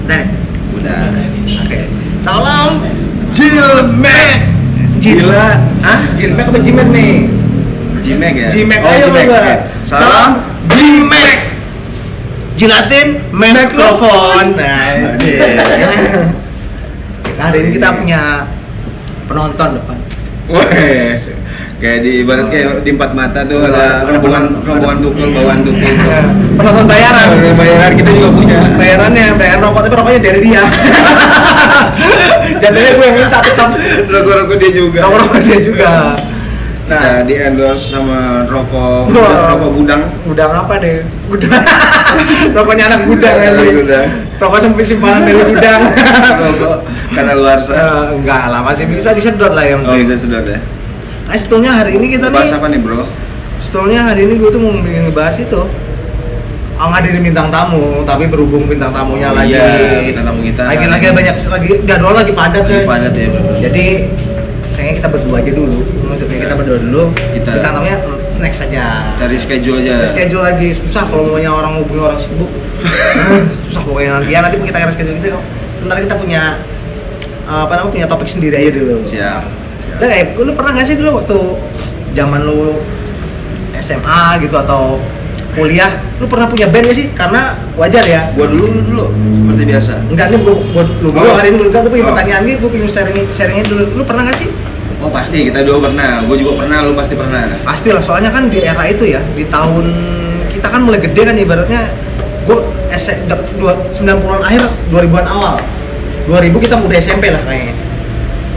Udah nih? Udah. Oke. Salam Jilmek. Gila. Hah? Jilmek apa Jimek nih? Jimek ya? Jimek Oh, ayo Jimek. Bang. Salam Jimek. Jilatin mikrofon. Nah, hari ini kita punya penonton depan. Weh. Kayak di ibarat kayak di empat mata tuh ada rombongan tukul, bawaan tukul. Penonton bayaran. Bayaran kita juga punya. Bayaran rokok, tapi rokoknya dari dia. Jadinya gue yang minta tetap. Rokok dia juga. Rokok dia juga. Nah, di endorse sama rokok gudang. Gudang apa nih? Gudang. Rokoknya anak gudang ya. Gudang. Rokok simpanan dari gudang. Rokok karena luar sana. Enggak lah, masih bisa disedot lah yang Oh, bisa sedot ya. Nah, sebetulnya hari ini kita Bahas nih. apa nih, Bro? Sebetulnya hari ini gue tuh mau ngebahas itu. Ngadirin bintang tamu, tapi berhubung bintang tamunya lagi. Iya, bintang tamu kita. Lagi banyak jadwal lagi padat Lagi coy. padat ya, Bro. Jadi kayaknya kita berdua aja dulu. Maksudnya kita berdua dulu. Bintang tamunya snack saja. Cari schedule aja. Schedule lagi susah kalau maunya orang hubungi orang sibuk. Susah pokoknya nanti kita akan schedule kita. Sementara kita punya punya topik sendiri aja dulu. Siap. Udah kayak lu pernah nggak sih dulu waktu zaman lu SMA gitu atau kuliah, lu pernah punya band nggak sih? Karena wajar ya. Gua dulu seperti biasa. Enggak nih gua hari ini dulu tuh punya Oh. pertanyaan nih, gua pengen sharingnya dulu. Lu pernah nggak sih? Oh pasti, kita dua pernah. Gua juga pernah, lu pasti pernah. Pasti lah, soalnya kan di era itu ya, di tahun kita kan mulai gede kan ibaratnya. Gua 90-an akhir, 2000-an awal. 2000 kita udah SMP lah kayaknya.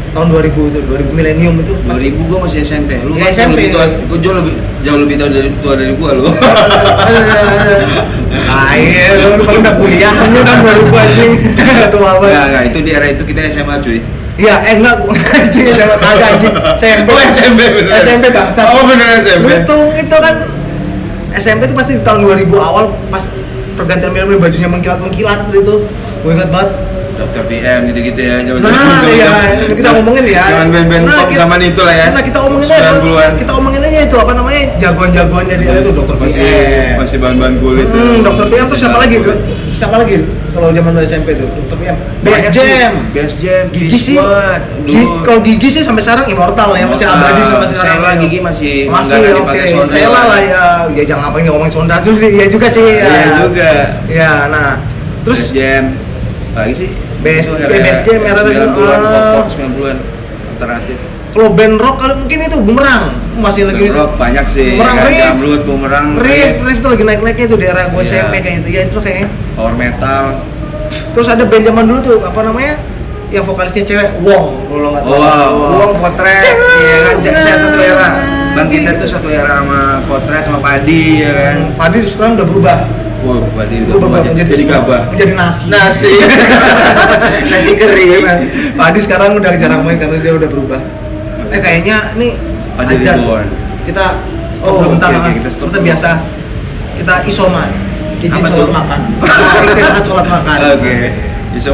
Tahun 2000 itu, 2000 milenium itu. 2000 gua masih SMP. Lu Ya, kan SMP. lebih tua, gua jauh lebih tua dari gua lu. Air, lu paling udah kuliah kan lu kan 2000 anjing. Tua banget. Enggak, itu di era itu kita SMA cuy. Iya, enggak anjing, kagak anjing. SMP. Oh, SMP bener. SMP bangsa. Oh bener SMP. Untung itu kan SMP itu pasti di tahun 2000 awal pas pergantian film bajunya mengkilat gitu. Gue ingat banget. Dokter PM gitu-gitu ya. Nah, iya, ini kita ngomongin ya. Jangan band-band pop zaman itu lah ya. Nah, kita omongin aja. 90-an. Kita omongin aja itu apa namanya? Jagoan-jagoannya di era itu Dokter PM. Masih bahan-bahan kulit tuh. Dokter PM tuh siapa lagi? Siapa lagi? Kalau zaman lu SMP tuh, Dokter PM. Best Jam, Gigi sih. Kalau Gigi sih sampai sekarang immortal ya, masih abadi sampai sekarang. Sela Gigi masih Oke. Sela lah ya. Ya jangan ngapain ngomongin Sonda tuh sih. Iya juga sih. Iya juga. Ya, nah. Terus Best Jam. Lagi sih. Best Jam era 90-an, pop 90-an alternatif. kalau band rock kalau mungkin itu Bumerang masih lagi rock banyak sih. Bumerang Kayak Riff. Jamrud, Bumerang, Riff tuh lagi naik-naiknya itu di era gue Iya. SMP kayaknya itu. Ya itu kayaknya. Power metal. Terus ada band zaman dulu tuh apa namanya? Yang vokalisnya cewek Wong, kalau nggak tahu. Wong Potret, iya kan, saya satu era. Bang kita tuh satu era sama Potret sama Padi ya kan. Padi sekarang udah berubah. Wow, Padi udah Berubah berubah jadi gabah. Menjadi nasi. Nasi kering. Padi sekarang udah jarang main karena dia udah berubah. Kayaknya nih Padi ajan. Reborn. Kita bentar, oke, kita stop. seperti biasa kita isoman. Izin Apa sholat tuh? makan. Istirahat sholat makan. Oke. Bisa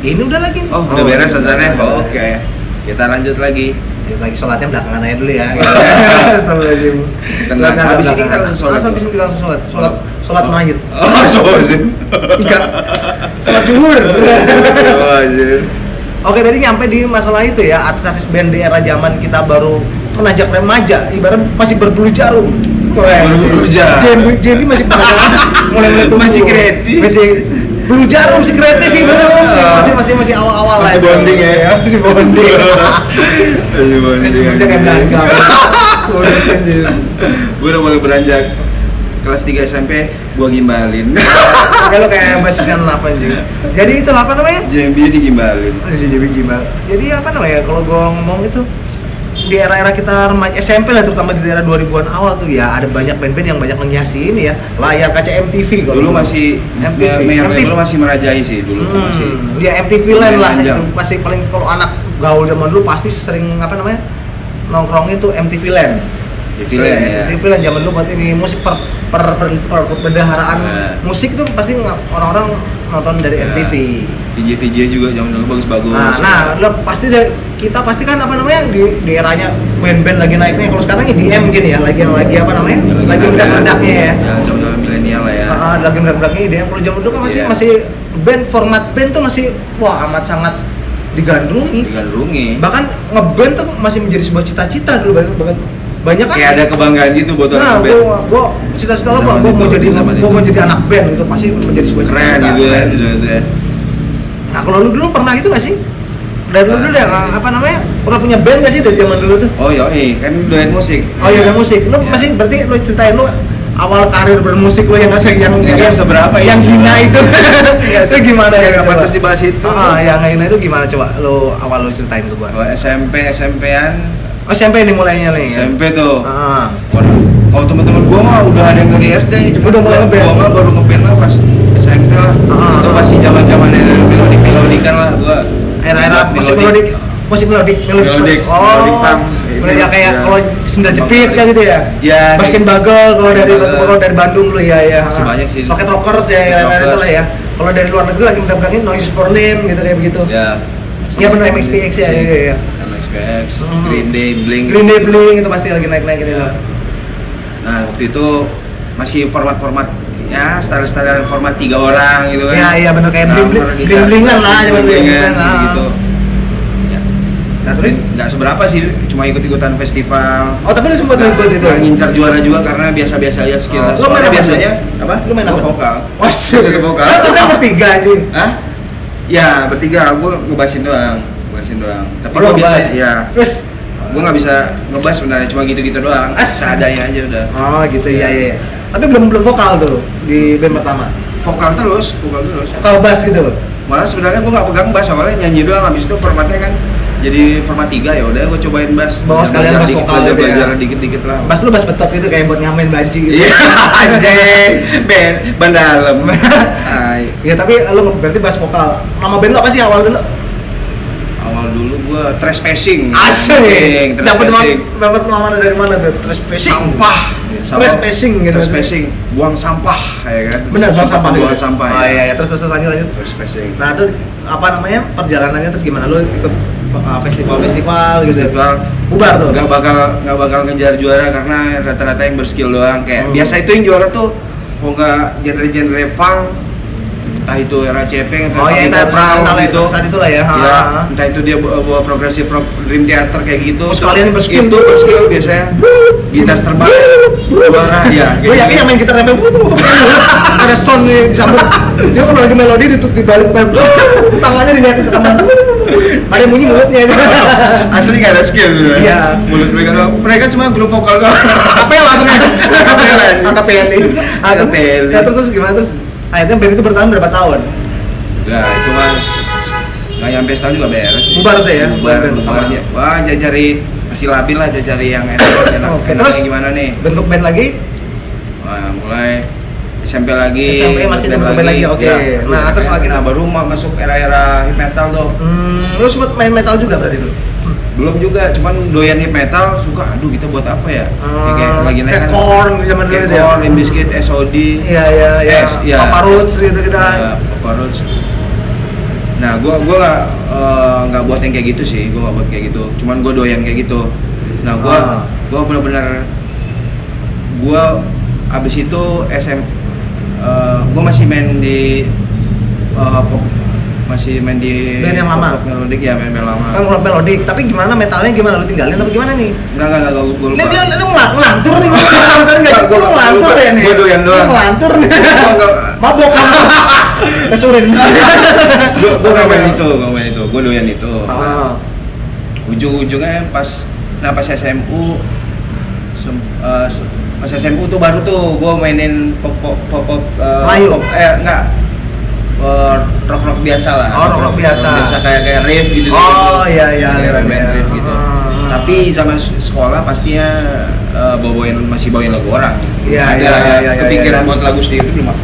Ini udah lagi. Oh, udah beres azannya. Oh, oke. Kita lanjut lagi. Kita lagi sholatnya belakangan aja dulu ya. Astagfirullahaladzim. Tenang. Habis ini kita langsung sholat. Habis ini kita langsung sholat mayit. Oh, sholat. Enggak. Sholat zuhur. Oh, anjir. Oke, tadi nyampe di masalah itu ya, artis band di era zaman kita baru menanjak remaja, ibarat masih berbulu jarum. Berbulu jarum. Jadi masih mulai tumbuh. Masih kreatif. Masih bulu jarum sih kreatif sih belum. Masih awal-awal lah. Masih bonding ya. Masih bonding. Masih bonding. Jangan dagang. Urus anjir. Gue udah mulai beranjak kelas 3 SMP, gua gimbalin. Kalau kayak basisnya apa anjing. Jadi itu apa namanya? JMB digimbalin. Jadi gimana? Jadi apa namanya? Kalau gua ngomong itu di era-era kita remaja SMP lah, terutama di era 2000-an awal tuh ya ada banyak band-band yang banyak menghiasi ini ya layar kaca MTV. Dulu masih MTV. dulu masih merajai sih dulu masih. Ya MTV Land lah panjang. itu pasti paling kalau anak gaul zaman dulu pasti sering apa namanya nongkrong itu MTV Land. MTV Land ya. MTV Land zaman dulu buat ini musik perbendaharaan musik itu pasti orang-orang nonton dari MTV. VJ juga zaman dulu bagus-bagus. Nah, lo pasti kita pasti kan apa namanya di eranya band-band lagi naiknya. Kalau sekarang EDM mungkin ya, lagi apa namanya? Lagi meledak-meledaknya ya. Ya, sama milenial lah ya. lagi meledak-ledaknya IDM. Kalau zaman dulu kan Iya. masih band, format band tuh masih wah amat sangat digandrungi. Bahkan ngeband tuh masih menjadi sebuah cita-cita dulu banyak kan. Kayak ada kebanggaan gitu buat Nah, orang band. gua cita-cita lo Zaman gua itu, mau jadi zaman itu. anak band gitu, pasti menjadi sebuah Keren cita-cita. gitu ya. Keren. Gitu ya. Nah, kalau lu dulu pernah gitu gak sih? Dari dulu ya, apa namanya? Pernah punya band gak sih dari zaman dulu tuh? Oh iya, kan doyan musik. Oh iya, ada musik. Lu Iya. masih berarti lu ceritain lu awal karir bermusik lu yang Nggak seberapa ya. yang hina itu. Itu gimana ya? Nggak coba? pantas dibahas itu. Yang hina itu gimana coba lu awal lu ceritain ke gua. Oh, SMP-an, Oh, SMP nih mulainya nih. Ya? SMP tuh. Ah. Waduh, kalau teman-teman gua mah udah ada yang dari SD, cuma Udah mulai ngeband. Gua mah baru ngeband lah pas SMP lah. Itu masih zaman-zamannya melodikan lah gua. Era-era musik melodik. Oh, Melodik punk. Ya kayak Iya. kalau sendal jepit kan gitu ya. Iya. Baskin Bagel kalau dari Bagel. Bandung lu ya. Masih banyak sih. Rocket Rockers ya, Rocket itu lah Rockers. ya. Kalau dari luar negeri lagi minta-mintain Noise for Name gitu kayak begitu. Ya. Iya benar MXPX ya. Iya. MXPX, Green Day, Blink. Green Day Blink itu pasti lagi naik-naik gitu. Ya. Nah, waktu itu masih format-format ya, standar format 3 orang gitu kan. Iya benar kayak bling-blingan lah zaman dulu bling-blingan kan. gitu. Ya. Nah, terus nggak seberapa sih, cuma ikut-ikutan festival. oh tapi lu sempat ikut itu. Nggak ngincar juara juga karena biasa-biasa aja skill. Oh, lu main apa biasanya dulu? apa? Lu main Gua apa? vokal. Wah, Sebagai vokal. Kita bertiga anjing. Hah? Ya, bertiga. Gua ngebasin doang. Tapi Oh, lu gua biasa ngebass. sih ya. Terus Gua nggak bisa ngebass sebenarnya, cuma gitu-gitu doang. Seadanya aja udah. oh gitu iya. Tapi belum vokal tuh di band pertama. Vokal terus. Vokal bass gitu. Malah sebenarnya gua nggak pegang bass, awalnya nyanyi doang. Habis itu formatnya kan jadi format 3, ya udah gua cobain bass. Bawa sekalian bass vokal gitu ya. belajar dikit-dikit lah. Bass lu bass betok itu kayak buat ngamen banci gitu. Iya, anjing. Ban dalam. Hai. Iya, tapi lu berarti bass vokal. Nama band lu apa sih awal dulu? Awal dulu gua trash passing. Asik. Dapat Dapat nama dari mana tuh? Trash passing. sampah. Trash passing gitu. Trash passing. Buang sampah, ya kan? Benar, buang sampah. Buang sampah. Oh iya, terus lanjut. Trash passing. Nah, itu apa namanya? Perjalanannya terus gimana? Lu ikut festival gitu. Festival Bubar tuh. nggak bakal ngejar juara karena rata-rata yang berskill doang. Kayak Hmm. biasa itu yang juara tuh kok nggak genre funk, entah itu era Cepeng atau Oh iya, Panggung Proud entah gitu. saat itulah ya. Ya, entah itu dia bawa progressive rock Dream Theater kayak gitu. Oh, sekalian yang berskill. Itu berskill biasanya. Gitar terbang juara ya. Gue yakin yang main gitar nempel ada sound nih disambut. Dia kalau lagi melodi di balik tangannya dilihatin ke kanan. Ada yang bunyi mulutnya itu. Asli nggak ada skill. Iya. Mulut mereka doang. Mereka semua grup vokal doang. Akapela ternyata. Akapeli. Akapeli. Ya terus gimana terus? Akhirnya band itu bertahan berapa tahun? Enggak, itu mas nggak nyampe setahun juga beres. Bubar tuh ya? Bubar Band pertama. ya. Wah, cari masih labil lah, cari yang enak. Oke, Enaknya terus gimana nih? bentuk band lagi? Wah, mulai SMP lagi. SMP masih bentuk band lagi, oke. Ya, Nah, terus lagi tuh? baru masuk era-era hip metal tuh. Lu sempet main metal juga berarti dulu? Belum juga, cuman doyan hip metal suka. Aduh, kita buat apa ya? Kayak lagi naik kayak kan. Korn zaman dulu itu ya? Korn, Limp Bizkit, SOD. Iya. Iya. Papa Roots gitu kita. Ya, Papa Roots. Nah, gua nggak buat yang kayak gitu sih, gua nggak buat kayak gitu. Cuman gua doyan kayak gitu. Nah, gua benar-benar abis itu gua masih main di Band yang lama? pop melodik ya, band lama. Kan melodik, tapi gimana metalnya gimana? Lu tinggalin apa gimana nih? Enggak, gua lupa. Lu ngelantur nih, lu ngelantur ya nih? Gua doyan doang. Lu ngelantur nih. Enggak. Mabok kamu. Kesurin. Gua nggak main itu, gua doyan itu. Ah. Ujung-ujungnya pas SMU pas SMU tuh baru tuh gue mainin pop Melayu? rock biasa lah. Rock biasa kayak riff gitu. Oh iya aliran band riff gitu. Tapi zaman sekolah pastinya masih bawain lagu orang. Iya. Kepikiran buat lagu sendiri itu belum.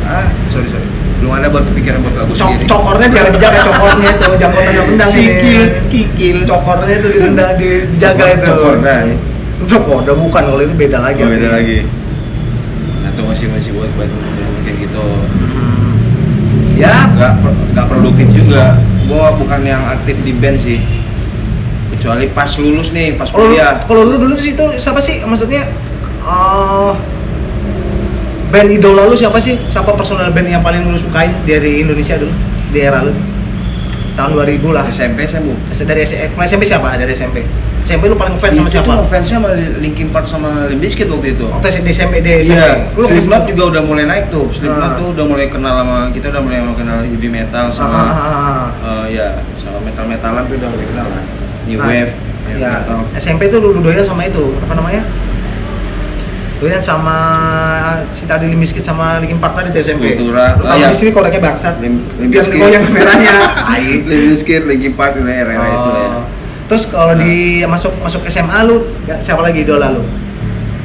Sorry. Belum ada buat kepikiran buat lagu sendiri. Cokornya jangan dijaga, cokornya itu jangan tendang-tendang. Kikil. Cokornya itu dijaga itu. Cokorda bukan, kalau itu beda lagi. Beda lagi. Nah, itu masih buat kayak gitu. Ya, nggak produktif juga. Gua bukan yang aktif di band sih, kecuali pas lulus nih, pas kuliah. Kalau lu dulu sih itu siapa sih? Maksudnya band idola lu siapa sih? Siapa personal band yang paling lu sukain dari Indonesia dulu di era lu? Tahun 2000 lah. SMP saya bu. Dari SMP siapa? Dari SMP. SMP lu paling fans sama siapa? Itu fansnya sama Linkin Park sama Limp Bizkit waktu itu. Waktu di SMP. Iya. Lu Slipknot juga udah mulai naik tuh. Slipknot tuh udah mulai kenal sama kita, udah mulai kenal heavy metal sama ya sama metal-metalan tuh udah mulai kenal lah. New wave. Ya, metal. SMP tuh lu doyan sama itu, apa namanya? Doyan sama si tadi Limp Bizkit sama Linkin Park tadi tuh SMP. Kultura. Lu tahu di sini kodeknya bangsat. Limp Yang Bizkit. goyang kameranya. Limp Bizkit, Linkin Park ini era itu ya. Terus kalau di masuk SMA lu siapa lagi idola lu?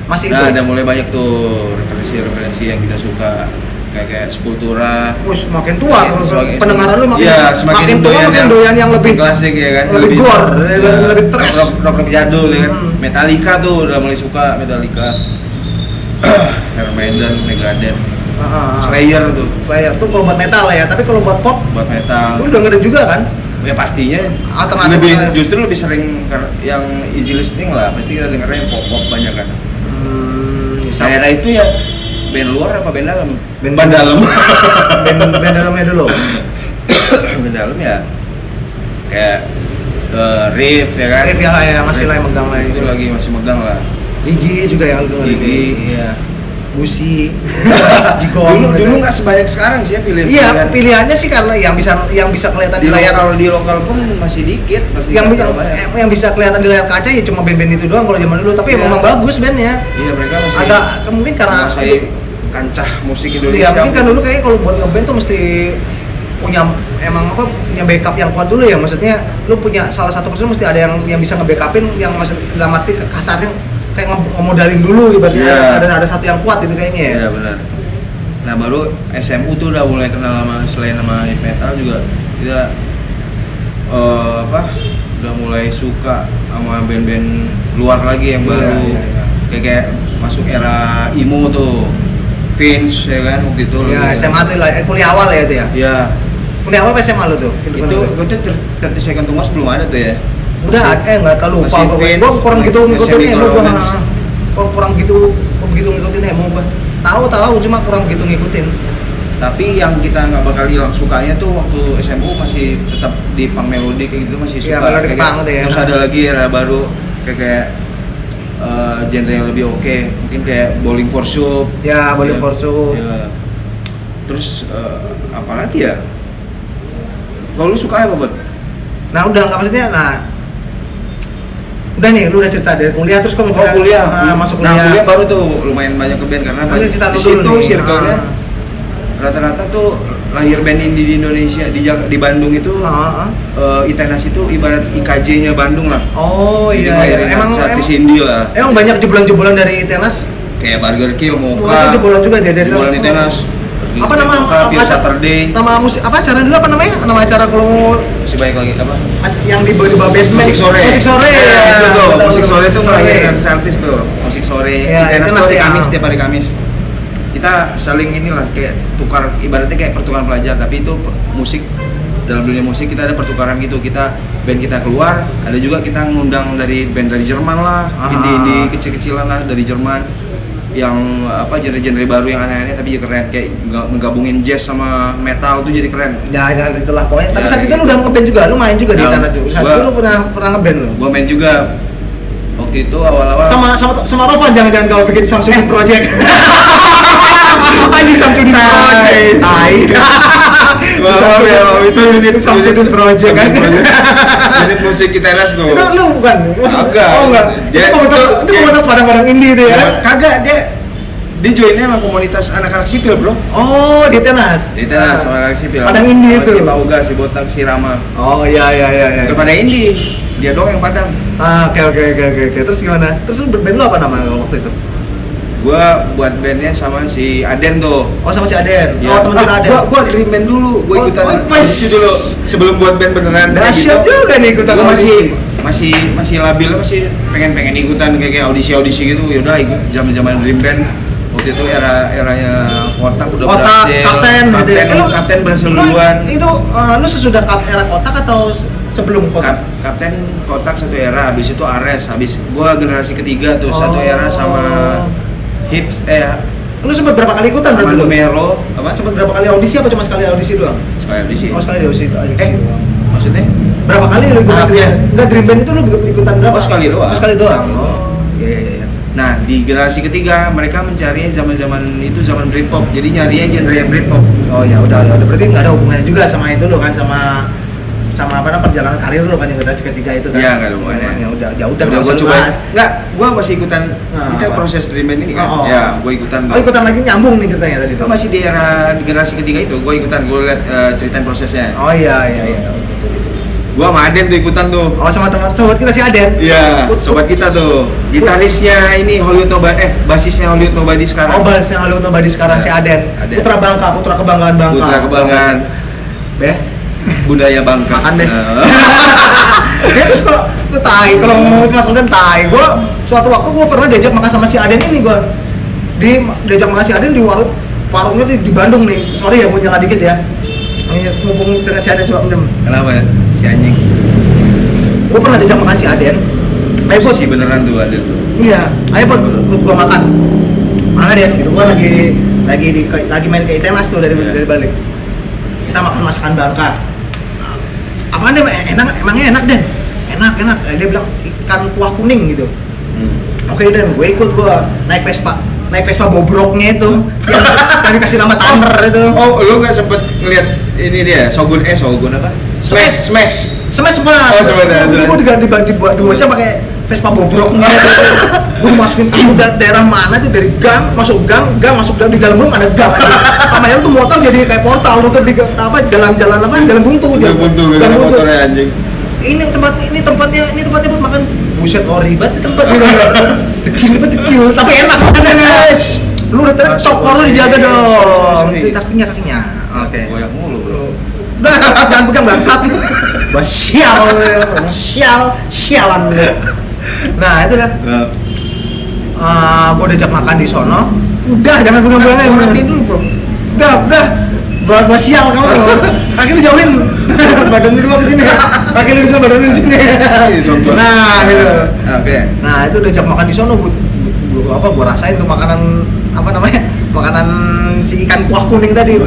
Masih itu? Nah, ada mulai banyak tuh referensi yang kita suka kayak Sepultura. Wus, makin tua, Semakin- pendengaran lu makin Iya, semakin makin tua doyan makin yang doyan yang lebih klasik ya kan, lebih gore, ya, lebih thrash. rock jadul ya kan. Hmm. Metallica tuh udah mulai suka Metallica. Iron Maiden, Megadeth, Slayer tuh Slayer tuh kalau buat metal ya, tapi kalau buat pop buat metal. lu dengerin juga kan? Ya pastinya Alternatif lebih ya. justru lebih sering yang easy listening lah, pasti kita dengernya yang pop banyak kan. Daerah itu ya band luar apa band dalam? Band dalam. band dalamnya dulu. Band dalam ya kayak Riff ya kan. Riff ya masih lah yang megang lah Itu lagi masih megang lah. Gigi juga yang lu Gigi. iya. Busi, Dulu Jigong. gitu. nggak sebanyak sekarang sih ya pilihan. Iya, pilihannya sih karena yang bisa kelihatan di layar. Kalau di lokal pun masih dikit, masih yang nggak bisa terlalu banyak. yang bisa kelihatan di layar kaca ya cuma band-band itu doang kalau zaman dulu, tapi Iya. memang bagus bandnya. Iya mereka masih Ada mungkin karena masih kancah musik iya, Indonesia. mungkin kan dulu kayaknya kalau buat ngeband tuh mesti punya punya backup yang kuat dulu ya, maksudnya lu punya salah satu person mesti ada yang bisa nge-backupin, yang maksud dalam arti kasarnya kayak ngemodalin dulu ibaratnya. Iya. Ada satu yang kuat itu kayaknya ya. Iya benar. Nah baru SMU tuh udah mulai kenal sama selain sama heavy metal juga kita udah mulai suka sama band-band luar lagi yang baru. Iya. Kayak masuk era emo tuh, Vince ya kan waktu itu. Ya, SMA tuh lah, kuliah awal ya itu ya. Iya. Kuliah awal apa SMA lu tuh? Itu gue tuh 30 Second to Mars belum ada tuh ya. Udah nggak tahu lupa Masih gua kurang gitu ngikutin emo gua. Romance. Kok kurang begitu ngikutin emo gua. Tahu cuma kurang begitu ngikutin. Tapi yang kita nggak bakal hilang sukanya tuh waktu SMU masih tetap di punk melodi kayak gitu masih Iya, suka. melodi Kayak punk tuh ya. Terus ada lagi era baru kayak genre yang lebih oke, mungkin kayak Bowling for Soup. Ya, Bowling for Soup. Ya. Terus apalagi ya? Kalau lu suka apa, Bud? Nah, udah nggak maksudnya udah nih, lu udah cerita dari kuliah terus kamu cerita masuk kuliah. Nah, kuliah baru tuh lumayan banyak ke band karena Ambil cerita di lu dulu situ nih. circle-nya rata-rata tuh lahir band indie di Indonesia di Bandung itu. Itenas itu ibarat IKJ-nya Bandung lah. Oh Jadi iya, ngelahirin emang artis indie lah. emang banyak jebolan-jebolan dari Itenas. Kayak Burger Kill, Wah, Mocha. itu jebolan juga dari Jebolan Itenas. Apa nama Pure Saturday. Nama musik apa acara dulu apa namanya? Nama acara kalau mau Masih banyak lagi apa? yang di bawah basement. Musik sore. Musik sore. Ya, itu tuh. Betul, Musik sore itu Musik ngelahirin artis tuh. Musik sore. Ya, Itenas itu tuh hari masih- Kamis, tiap hari Kamis. Kita saling inilah kayak tukar, ibaratnya kayak pertukaran pelajar, tapi itu musik. Dalam dunia musik kita ada pertukaran gitu, kita band kita keluar, ada juga kita ngundang dari band dari Jerman lah, indie kecil-kecilan lah dari Jerman, yang genre-genre baru yang aneh-aneh tapi keren, kayak ngegabungin jazz sama metal tuh jadi keren. Ya itulah pokoknya. Tapi Ya, saat itu gitu. lu udah ngeband juga, lu main juga di Nah, Itenas juga. Saat gua- itu lu pernah ngeband lu. Gua main juga waktu itu awal-awal. Sama Rovan jangan kau bikin Samsudin Project. Anjing Samsudin Project. Tai. Itu Samsudin Project kan. Jadi musik Itenas tuh. Itu lu bukan? Agak. Oh enggak. Dia- Itu komunitas padang-padang indie itu ya. Kagak, dia joinnya sama komunitas anak-anak sipil, Bro. Oh, di Itenas. Itenas sama anak-anak sipil. Padang indie Sama itu. Si Pauga, si Botak, si Rama. Oh iya. Bukan pada indie. Dia doang yang Padang. Oke. Terus gimana? Terus lu band lu apa nama waktu itu? Gua buat bandnya sama si Aden tuh. Oh sama si Aden. Ya. Oh teman kita Aden. Gua dream band dulu. Gua ikutan audisi dulu sebelum buat band beneran. Dahsyat juga nih ikutan Gua audisi. masih labil, masih pengen ikutan kayak audisi gitu. Yaudah ikut zaman dream band. Waktu itu eranya Kotak udah berhasil. Kapten gitu ya. Kapten berhasil duluan. Itu lu sesudah era Kotak atau sebelum Kotak? Kapten Kotak satu era, habis itu Ares, habis gua generasi ketiga tuh satu era sama Lu sempat berapa kali ikutan berarti Mando lu? Mero, apa? Sempat berapa kali audisi apa cuma sekali audisi doang? Sekali di sini. Oh sekali audisi doang. Maksudnya? Berapa kali lu ikutan Iya. Enggak, Dream Band itu lu ikutan berapa? Oh, sekali doang. Oh, sekali doang. Oh, iya. Nah, di generasi ketiga mereka mencari zaman-zaman itu zaman Britpop. Jadi nyarinya genre yang Britpop. Oh ya udah berarti nggak ada hubungannya juga sama itu lo kan sama apa namanya perjalanan karir lo kan yang generasi ketiga itu kan? Iya, nggak ada hubungannya. Ya udah Udah nggak gua usah coba. bahas. Enggak, gua masih ikutan kita apa? proses Dream Band ini kan. Oh. Ya, gua ikutan. Oh ikutan lagi nyambung nih ceritanya tadi Itu tuh. masih di era di generasi ketiga itu, gua ikutan, gua lihat ceritain prosesnya. Oh iya. Gua sama Aden tuh ikutan tuh. Oh sama teman sobat kita si Aden. Iya, sobat kita tuh. Gitarisnya ini Hollywood Nobody, basisnya Hollywood Nobody sekarang. Oh bahasnya Hollywood Nobody sekarang si Aden. Aden. Putra Bangka, putra kebanggaan Bangka. Putra kebanggaan Beh. budaya Bangka. Makan deh. Dia terus kalau mau Mas Alden tai, gua suatu waktu gua pernah diajak makan sama si Aden ini gua. Diajak makan si Aden di warungnya di Bandung nih. Sorry ya gua nyala dikit ya. Ini mumpung dengan si Aden coba minum. Kenapa ya? Si anjing. Gua pernah diajak makan si Aden. Ayo Bos, Si beneran tuh Aden tuh. iya, ayo Bos, ikut gua makan. Mana Den? Gitu gua lagi main ke Itenas tuh dari Bali. Kita makan masakan Bangka. Apaan deh, emangnya enak Den? Enak. Dia bilang ikan kuah kuning gitu. Oke Den, gue ikut gua naik Vespa bobroknya itu yang dikasih nama Thunder itu. Oh, lu nggak sempet ngeliat ini dia Shogun apa? Smash. Smash banget. Oh, sempet ya, Gue dibocah pakai Vespa bobroknya. Gue dimasukin ke daerah mana tuh, dari gang masuk di dalam belum ada gang. Sama yang tuh motor jadi kayak portal nutup di jalan buntu. Gang buntu motornya anjing. Ini tempatnya buat makan. Buset oribat di tempat ini. Dekil tapi enak makanannya guys. Lu udah terus toko lu dijaga dong. Itu kakinya. Oke. Goyak mulu, Bro. Udah jangan pegang bangsat. Sialan lu. Nah, itu dah. Gua diajak makan di sono. Udah jangan pegang-pegangan. Ngomongin dulu, Bro. Udah. Buat sial kamu. Kaki lu jauhin. Badan lu dua ke sini. Kaki lu di sana, badan lu di sini. Nah, gitu. Oke. Nah, itu udah ajak makan di sono, gua rasain tuh makanan makanan si ikan kuah kuning tadi.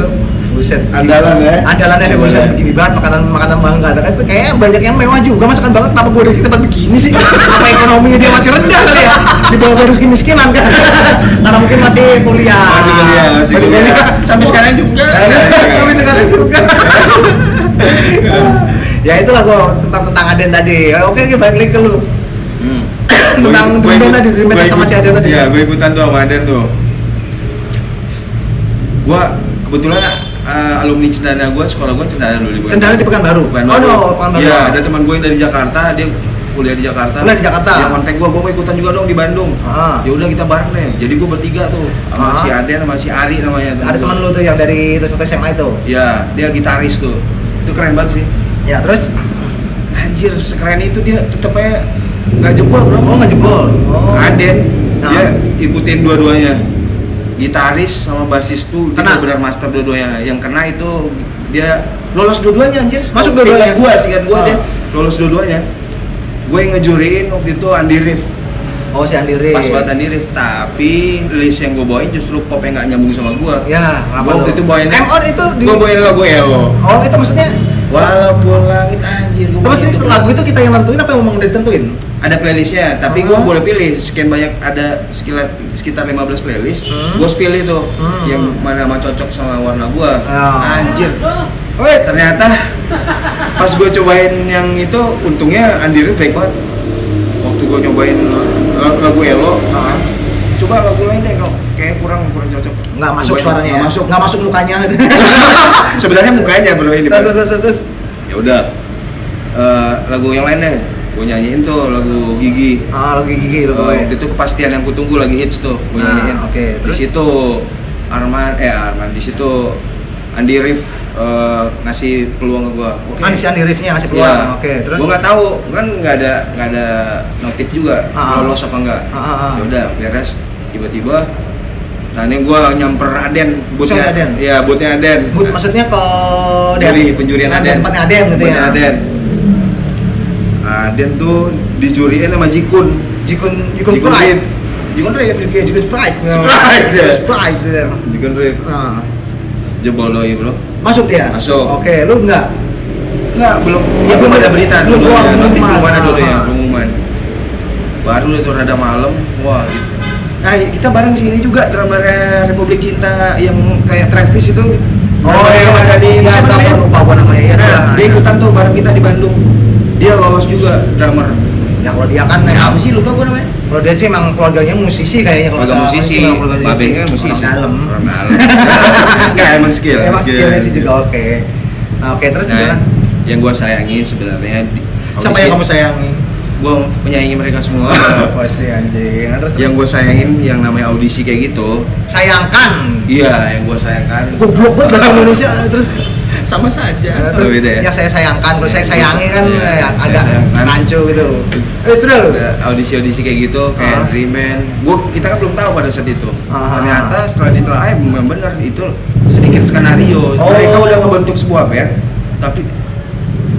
Buset. Andalan ya? Andalannya deh buset, begini banget makanan Bangka. Kan kayaknya banyak yang mewah juga masakan Bangka. Kenapa gua di tempat begini sih? Apa ekonominya dia masih rendah kali ya? Di bawah garis kemiskinan kan? Karena mungkin masih kuliah. Masih kuliah. Sampai sekarang juga. Ya itulah gua tentang Aden tadi. Oke, balik lagi ke lu. Tentang Dream Band tadi, Dream Band sama si Aden tadi. Iya, gue ikutan tuh sama Aden tuh. Gua kebetulan alumni Cendana sekolah gue Cendana dulu di Pekanbaru. Cendana di Pekanbaru. Pekanbaru. Iya, ada teman gue yang dari Jakarta, dia kuliah di Jakarta. Kuliah di Jakarta. Dia kontak gue mau ikutan juga dong di Bandung. Ya udah kita bareng deh. Jadi gue bertiga tuh, sama si Aden sama si Ari namanya. Ada teman lu tuh yang dari satu SMA itu. Iya, dia gitaris tuh. Itu keren banget sih. Ya, terus Anjir, sekeren itu dia tetep aja nggak jebol, Bro. Oh, nggak jebol. Oh. Aden, Nah. dia ikutin dua-duanya. Gitaris sama basis tuh dia Kena. benar master dua-duanya. Yang kena itu dia lolos dua-duanya anjir. Masuk dua-duanya? Seingat gua dia lolos dua-duanya. Gue yang ngejuriin waktu itu Andi Rif. Oh, si Andi Rif. Pas banget Andi Rif, tapi list yang gue bawain justru pop yang nggak nyambung sama gua. Ya, Gua waktu itu bawain MO itu di Gua bawain lagu Elo. Oh, itu maksudnya Walaupun langit anjir. itu maksudnya lagu itu kita yang nentuin apa yang mau ditentuin? Ada playlistnya, tapi gue boleh pilih sekian banyak, ada sekitar 15 playlist. Gue pilih tuh yang mana cocok sama warna gue. Anjir. Woi, ternyata pas gue cobain yang itu, untungnya Andi Rif baik banget. Waktu gue nyobain lagu Elo, coba lagu lain deh, kalau kayak kurang cocok. Nggak masuk suaranya. Nggak masuk mukanya. Sebenarnya mukanya bro ini. Terus. Ya udah, lagu yang lain deh. Gue nyanyiin tuh lagu Gigi. Lagu Gigi itu pokoknya. Waktu itu kepastian yang kutunggu lagi hits tuh. Gue nyanyiin. Oke. Di Terus situ Arman di situ Andi Rif ngasih peluang ke gue. si Andi Rif-nya ngasih peluang. Iya. Oke, terus Gue nggak tahu, kan nggak ada notif juga lolos apa enggak. Ya udah beres. Tiba-tiba, nah ini gue nyamper Aden, Bootnya Aden? Iya, bootnya Aden. Boot maksudnya ke Penjurian Aden. Tempatnya Aden gitu ya. Aden. Aden tuh dijuriin sama Jikun Jikun Beef. Jugon Rave. Iya juga Sprite. Sprite, ya. Sprite ya. Jugon Rave. Nah, Jebol doi bro. masuk dia. Masuk. Oke, lu enggak? Enggak, belum. Ya, Belum ada berita belum dulu keluar ya. Nanti pengumuman. belum ada dulu ya Ah. pengumuman. Baru itu rada malam. Wah gitu. Nah kita bareng sini juga drummer Republik Cinta yang kayak Travis itu. Oh iya, ada di ya, siapa tahu namanya? lupa gua namanya ya. Nah, dia ikutan tuh bareng kita di Bandung. Dia lolos juga drummer. Ya kalau dia kan Siapa emang sih lupa gua namanya? kalau dia sih emang keluarganya musisi kayaknya kalau Keluarga nggak salah. musisi, Emang keluarga Babeng kan musisi. Orang dalam. Orang dalam. Enggak emang skill. Emang skillnya sih juga oke. Nah, oke, terus Nah, gimana? yang gua sayangin sebenarnya Siapa yang kamu sayangi? Gua menyayangi mereka semua. Apa sih anjing? Nah, terus Yang gue sayangin yang namanya audisi kayak gitu. sayangkan. Iya, yang gue sayangkan. Goblok banget bahasa Indonesia terus. Sama saja. Terus Beda ya. yang saya sayangkan, kalau saya sayangi kan Iya, ya, saya agak sayangkan. rancu gitu. Terus Ada audisi-audisi kayak gitu, kayak Ah. Dream Man. Kita kan belum tahu pada saat itu. Ah. Ternyata setelah ditelaah memang benar itu sedikit skenario. Oh. Mereka udah ngebentuk sebuah band, tapi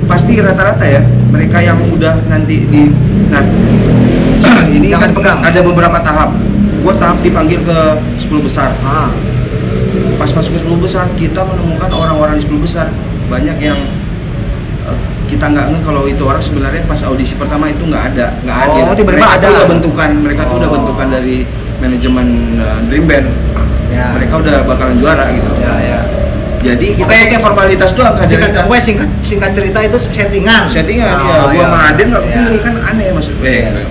pasti rata-rata ya mereka yang udah nanti di ini Jangan kan pegang. ada beberapa tahap. Gua tahap dipanggil ke 10 besar. Ah. Pas masuk ke 10 besar kita menemukan orang-orang di 10 besar banyak yang kita nggak ngeh kalau itu orang sebenarnya pas audisi pertama itu nggak ada Oh, tiba-tiba mereka ada. tuh udah bentukan mereka tuh udah Oh. bentukan dari manajemen Dream Band. Ya. Mereka udah bakalan juara gitu. Ya, ya. Jadi kita Oke, pakai formalitas doang kan. singkat cerita itu settingan. Settingan Oh, ya. Gua iya. sama Aden nggak Iya. pilih kan aneh maksud.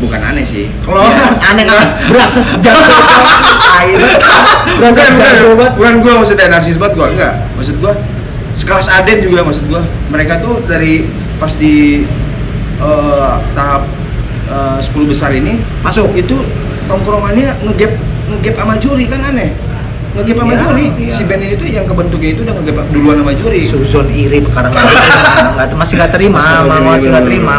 Bukan aneh sih. Kalau Ya. aneh kan berasa sejauh berasa jauh banget. Bukan gua maksudnya narsis banget gua enggak. Maksud gua sekelas Aden juga maksud gua. Mereka tuh dari pas di tahap 10 besar ini Masuk. itu tongkrongannya ngegap sama juri kan aneh. Ngegap sama Iya, juri. iya. Si band ini tuh yang kebentuknya itu udah ngegap duluan sama juri. Suzon iri karena masih nggak terima,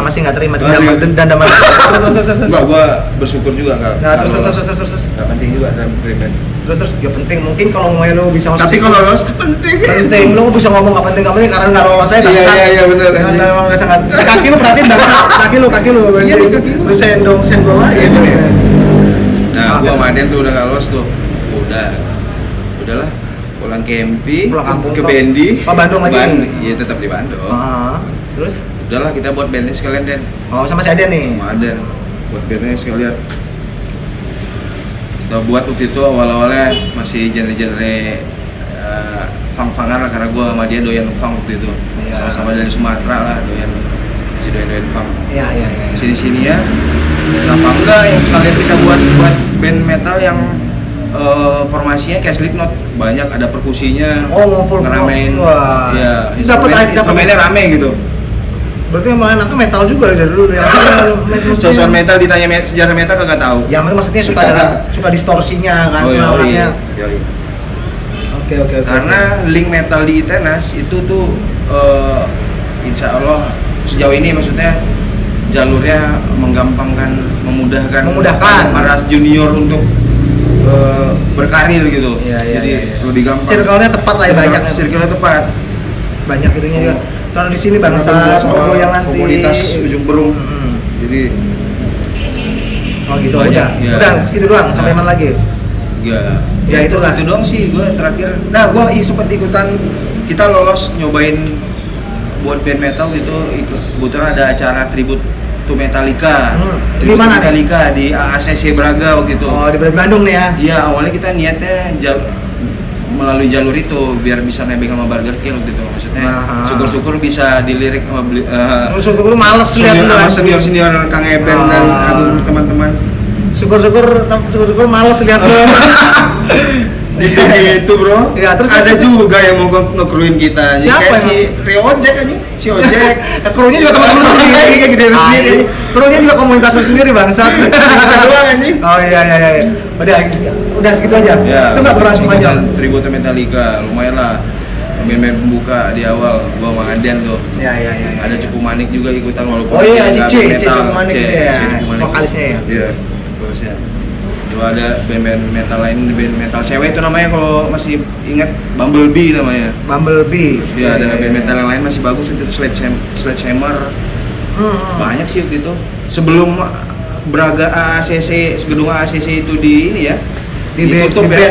masih nggak terima, dendam. Terus. Enggak, gua bersyukur juga enggak. Nah, terus. Enggak penting juga dalam Dream Band. Terus ya penting mungkin kalau mau lo bisa masuk. Tapi situ. kalau lolos penting. penting lo bisa ngomong nggak penting karena nggak lolos saya Iya, benar. karena memang nggak sangat kaki lu perhatiin banget kaki lu Iya, kaki lu. lu senggol lah gitu ya. Nah, gua Oke. sama Aden tuh udah nggak lolos tuh. Udahlah. Pulang ke MP, Pulang kampung ke ke- Bendi. Oh, Bandung lagi nih? Iya, tetap di Bandung. Terus Udahlah kita buat bandnya sekalian Den. oh sama si Aden nih. Sama Aden. Buat bandnya sekalian. Kita buat waktu itu awal-awalnya masih genre-genre funk-funkan lah karena gua sama dia doyan funk waktu itu. Iya. Sama-sama dari Sumatera lah masih doyan funk. Iya. Sini ya kenapa enggak yang sekalian kita buat band metal yang formasinya kayak Slipknot, banyak ada perkusinya, Oh, mau full ngeramein, wah. ya Dapat instrumennya rame gitu. Berarti emang anaknya metal juga dari dulu yang Sosokan metal ditanya sejarah metal kagak tahu. Ya maksudnya suka distorsinya kan Oh, iya, semangatnya. iya. Oke. Karena link metal di Itenas itu tuh insya Allah sejauh ini maksudnya jalurnya memudahkan para junior untuk berkarir gitu. Iya, Jadi iya. lebih gampang. Circle-nya tepat lah ya, banyak. Circle-nya tepat. Banyak itunya juga. Kalau di sini bangsa Soal yang nanti komunitas ujung berung. Mm-mm. Jadi Oh gitu Banyak, udah. ya. Udah segitu doang sampai Nah. mana lagi? Ya, itulah. Itu doang sih gue terakhir. Nah, gue sempat ikutan kita lolos nyobain buat band metal gitu kebetulan ada acara tribute to Metallica. Di mana nih? Metallica di AACC Braga waktu itu. Oh di Bandung nih ya. Iya, awalnya kita niatnya melalui jalur itu biar bisa nebeng sama Burger King waktu itu maksudnya. Nah. Syukur-syukur bisa dilirik sama Syukur males lihat lu. senior Kang Eben dan teman-teman. Syukur males lihat lu. Itu bro. Ya, terus ada juga yang mau nge-crewin kita. Siapa Kayak si Rio Ojek aja. Si Ojek. Krunya juga teman-teman lu sendiri kayak gitu sendiri. Krunya juga komunitas lu sendiri bangsat. Doang anjing. Oh iya. Udah segitu aja. Ya, Itu enggak berlangsung aja. Tribute Metallica lumayan lah. Pemain pembuka di awal gua sama Adian tuh. Ya. Ada Cupu Manik juga ikutan walaupun Oh iya, si nggak C metal. Cupu Manik C, itu ya. C Cupu Manik. Vokalisnya ya. Iya, vokalisnya. Lalu ada band metal lain, band metal cewek itu namanya kalau masih ingat Bumblebee namanya. Bumblebee. Iya, ada band metal yang lain masih bagus itu Sledgehammer. Banyak sih waktu itu. Sebelum Braga AACC, gedung AACC itu di ini ya. Ditutup ya,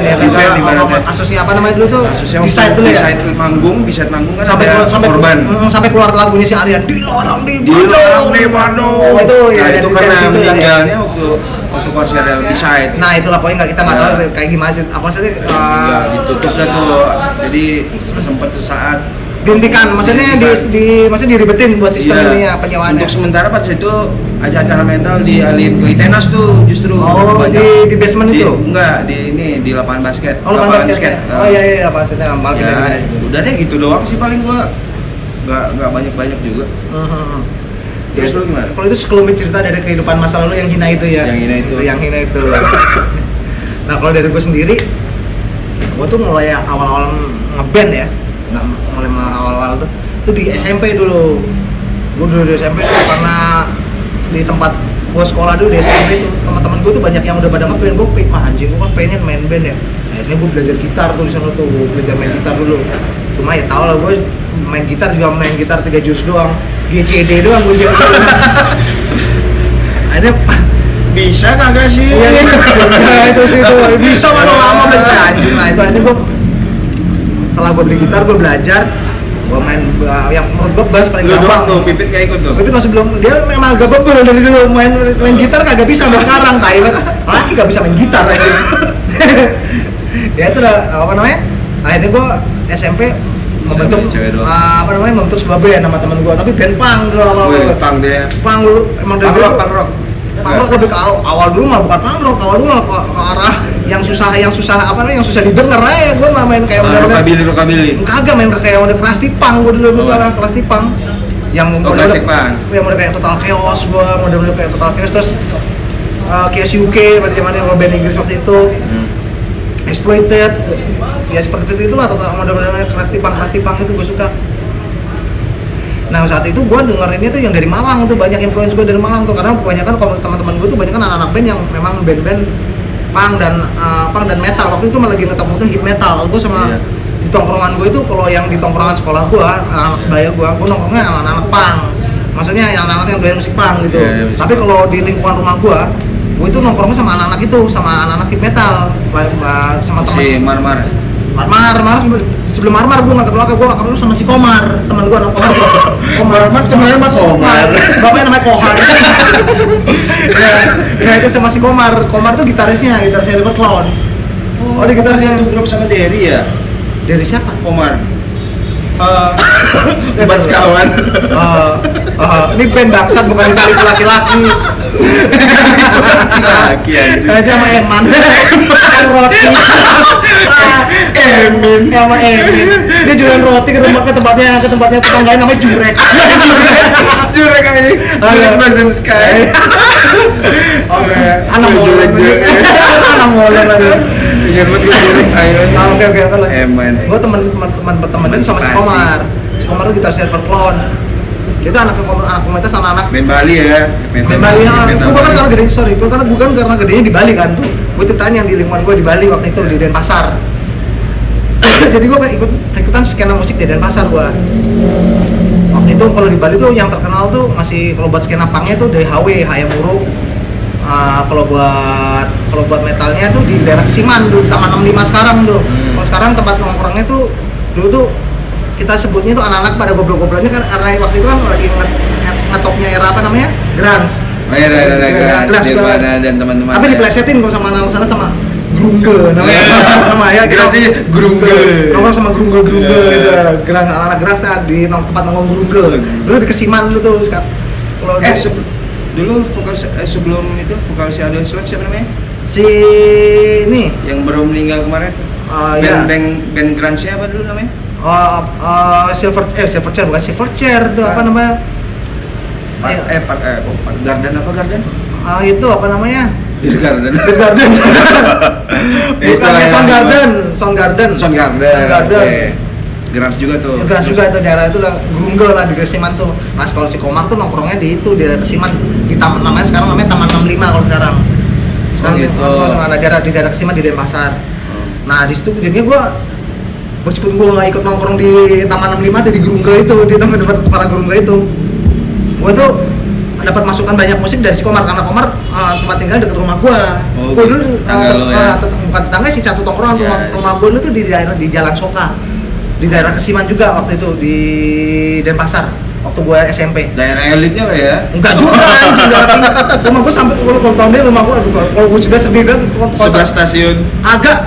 kasusnya apa namanya dulu tuh? Kasusnya di site dulu ya. manggung kan sampai korban. Sampai keluar lagunya si Aryan dilarang di Bandung. Oh, itu ya itu karena meninggalnya waktu konser di site. Nah, itulah pokoknya kita nggak tahu kayak gimana sih. Apa sih ditutup dah tuh. Jadi sempat sesaat dihentikan, maksudnya maksudnya diribetin buat sistem ini ya penyewaannya. Untuk sementara pas itu acara metal dialihin ke Itenas tuh justru. Oh, di basement itu? Enggak, di lapangan basket. Oh, lapangan basket. Oh iya, lapangan basketnya malah ya, udah deh gitu doang sih paling gua. Enggak banyak juga. Terus lu gimana? Kalau itu sekelumit cerita dari kehidupan masa lalu yang hina itu ya. Yang hina itu. Nah, kalau dari gue sendiri, gue tuh mulai awal-awal ngeband ya. Mulai awal-awal tuh di SMP dulu. Gue dulu di SMP tuh karena di tempat gue sekolah dulu di SMP tuh teman-teman gue tuh banyak yang udah pada main, gue anjing gue kan pengen main band ya. Akhirnya gue belajar gitar tuh di sana tuh, gue belajar main gitar dulu. Cuma ya tau lah gue main gitar 3 jurus doang, GCD doang gue jago. Akhirnya bisa kagak sih? Iya itu sih tuh bisa kalau lama belajar anjing. Nah itu akhirnya gue setelah gue beli gitar gue belajar, gue main yang menurut gue bass paling gampang tuh. Pipit nggak ikut tuh? Pipit masih belum, dia memang agak bebel dari dulu main gitar kagak bisa sampai sekarang, tai banget. Laki gak bisa main gitar aja. Ya itu udah apa namanya? Akhirnya gue SMP membentuk membentuk sebuah band sama teman gue, tapi band punk dulu awal. Punk dulu emang dari punk rock. Punk rock lebih ke awal dulu malah bukan punk rock, awal dulu malah ke arah yang susah apa namanya, yang susah didengar aja. Gue malah main kayak rockabilly. Kagak main kayak udah Krusty Punk, gue dulu arah Krusty Punk. Yang model kayak Total Chaos, gue model kayak Total Chaos, terus Chaos UK pada zamannya band Inggris waktu itu. Exploited. Ya seperti itulah model-modelnya Krusty Punk itu gue suka. Nah saat itu gue dengerinnya tuh yang dari Malang tuh, banyak influence gue dari Malang tuh, karena kebanyakan teman-teman gue tuh banyak kan anak-anak band yang memang band-band punk dan metal. Waktu itu malah lagi ngetop hip metal. Gue sama di tongkrongan gue itu, kalau yang di tongkrongan sekolah gue, anak-anak sebaya gue nongkrongnya sama anak-anak punk. Maksudnya yang anak-anak yang doyan musik punk gitu. Tapi kalau di lingkungan rumah gue itu nongkrongnya sama anak-anak itu, sama anak-anak hip metal, sama teman. Si Marmar sebelum Marmar gue nggak ketemu sama si Komar, teman gue anak Komar sebenarnya mah Komar, bapaknya namanya Kohar. Nah itu sama si Komar tuh gitarisnya River Clown. Oh di gitarisnya satu grup sama Derry ya? Derry siapa? Komar. Hebat sekawan. Ini band bangsat, bukan balik laki-laki. Laki anjing. Aja sama Eman. Roti. Sama Emin. Dia jualan roti ke tempatnya tetangganya namanya Jurek. Jurek anjing. Pleasant Sky. Oke. Anak molen aja. Ingat banget gue Jurek. Oke. Eman. Gue teman berteman sama si Komar. Si Komar tuh gitaris River Clown. Itu anak komunitas anak-anak band Bali ya. Band Bali ya. Bukan karena gedenya di Bali kan tuh. Gue ceritain yang di lingkungan gue di Bali waktu itu di Denpasar. Jadi gue ikutan skena musik di Denpasar gue. Waktu itu kalau di Bali tuh yang terkenal tuh masih, kalau buat skena punknya tuh DHW, Hayam Muruk. Kalau buat metalnya tuh di daerah Siman dulu, Taman 65 sekarang tuh. Kalau sekarang tempat nongkrongnya tuh dulu tuh kita sebutnya tuh anak-anak pada goblok-gobloknya kan, karena waktu itu kan lagi ngetopnya era apa namanya? Grunge. Oh iya, Nirvana dan teman-teman. Tapi diplesetin kalau sama anak sana sama grunge namanya. Sama ya sih grunge. Nongkrong sama grunge gitu. Gerang anak-anak gerasa di tempat nongkrong grunge. Dulu di Kesiman dulu tuh sekarang. Kalau dulu sebelum itu vokalis Audio Slave siapa namanya? Si ini yang baru meninggal kemarin. Band grunge-nya apa dulu namanya? Silverchair bukan Silverchair tuh apa namanya? Garden? Itu apa namanya? Beer Garden. Bukan Soundgarden. Grunge juga tuh. Grunge juga itu daerah itu lah, grunge lah di Kesiman tuh. Mas kalau si Komar tuh nongkrongnya di itu di daerah Kesiman, di taman sekarang namanya Taman 65 kalau sekarang. Sekarang di daerah Kesiman di Denpasar. Nah di situ jadinya gue meskipun gue nggak ikut nongkrong di Taman 65 tuh di Gerungga itu, di tempat para Gerungga itu, gue tuh dapat masukan banyak musik dari si Komar, karena Komar tempat tinggal dekat rumah gua. Oh, Gua gitu. dulu Tetangga lo ya? bukan tetangga sih, satu tongkrongan. Ya, Rumah gua dulu tuh di daerah di Jalan Soka, di daerah Kesiman juga waktu itu, di Denpasar waktu gua SMP. Daerah elitnya lah ya. Enggak juga anjing, daerah tinggi. Rumah gua sampai kalau tahun ini rumah gua, kalau gua sudah sedih kan Sebelah stasiun. agak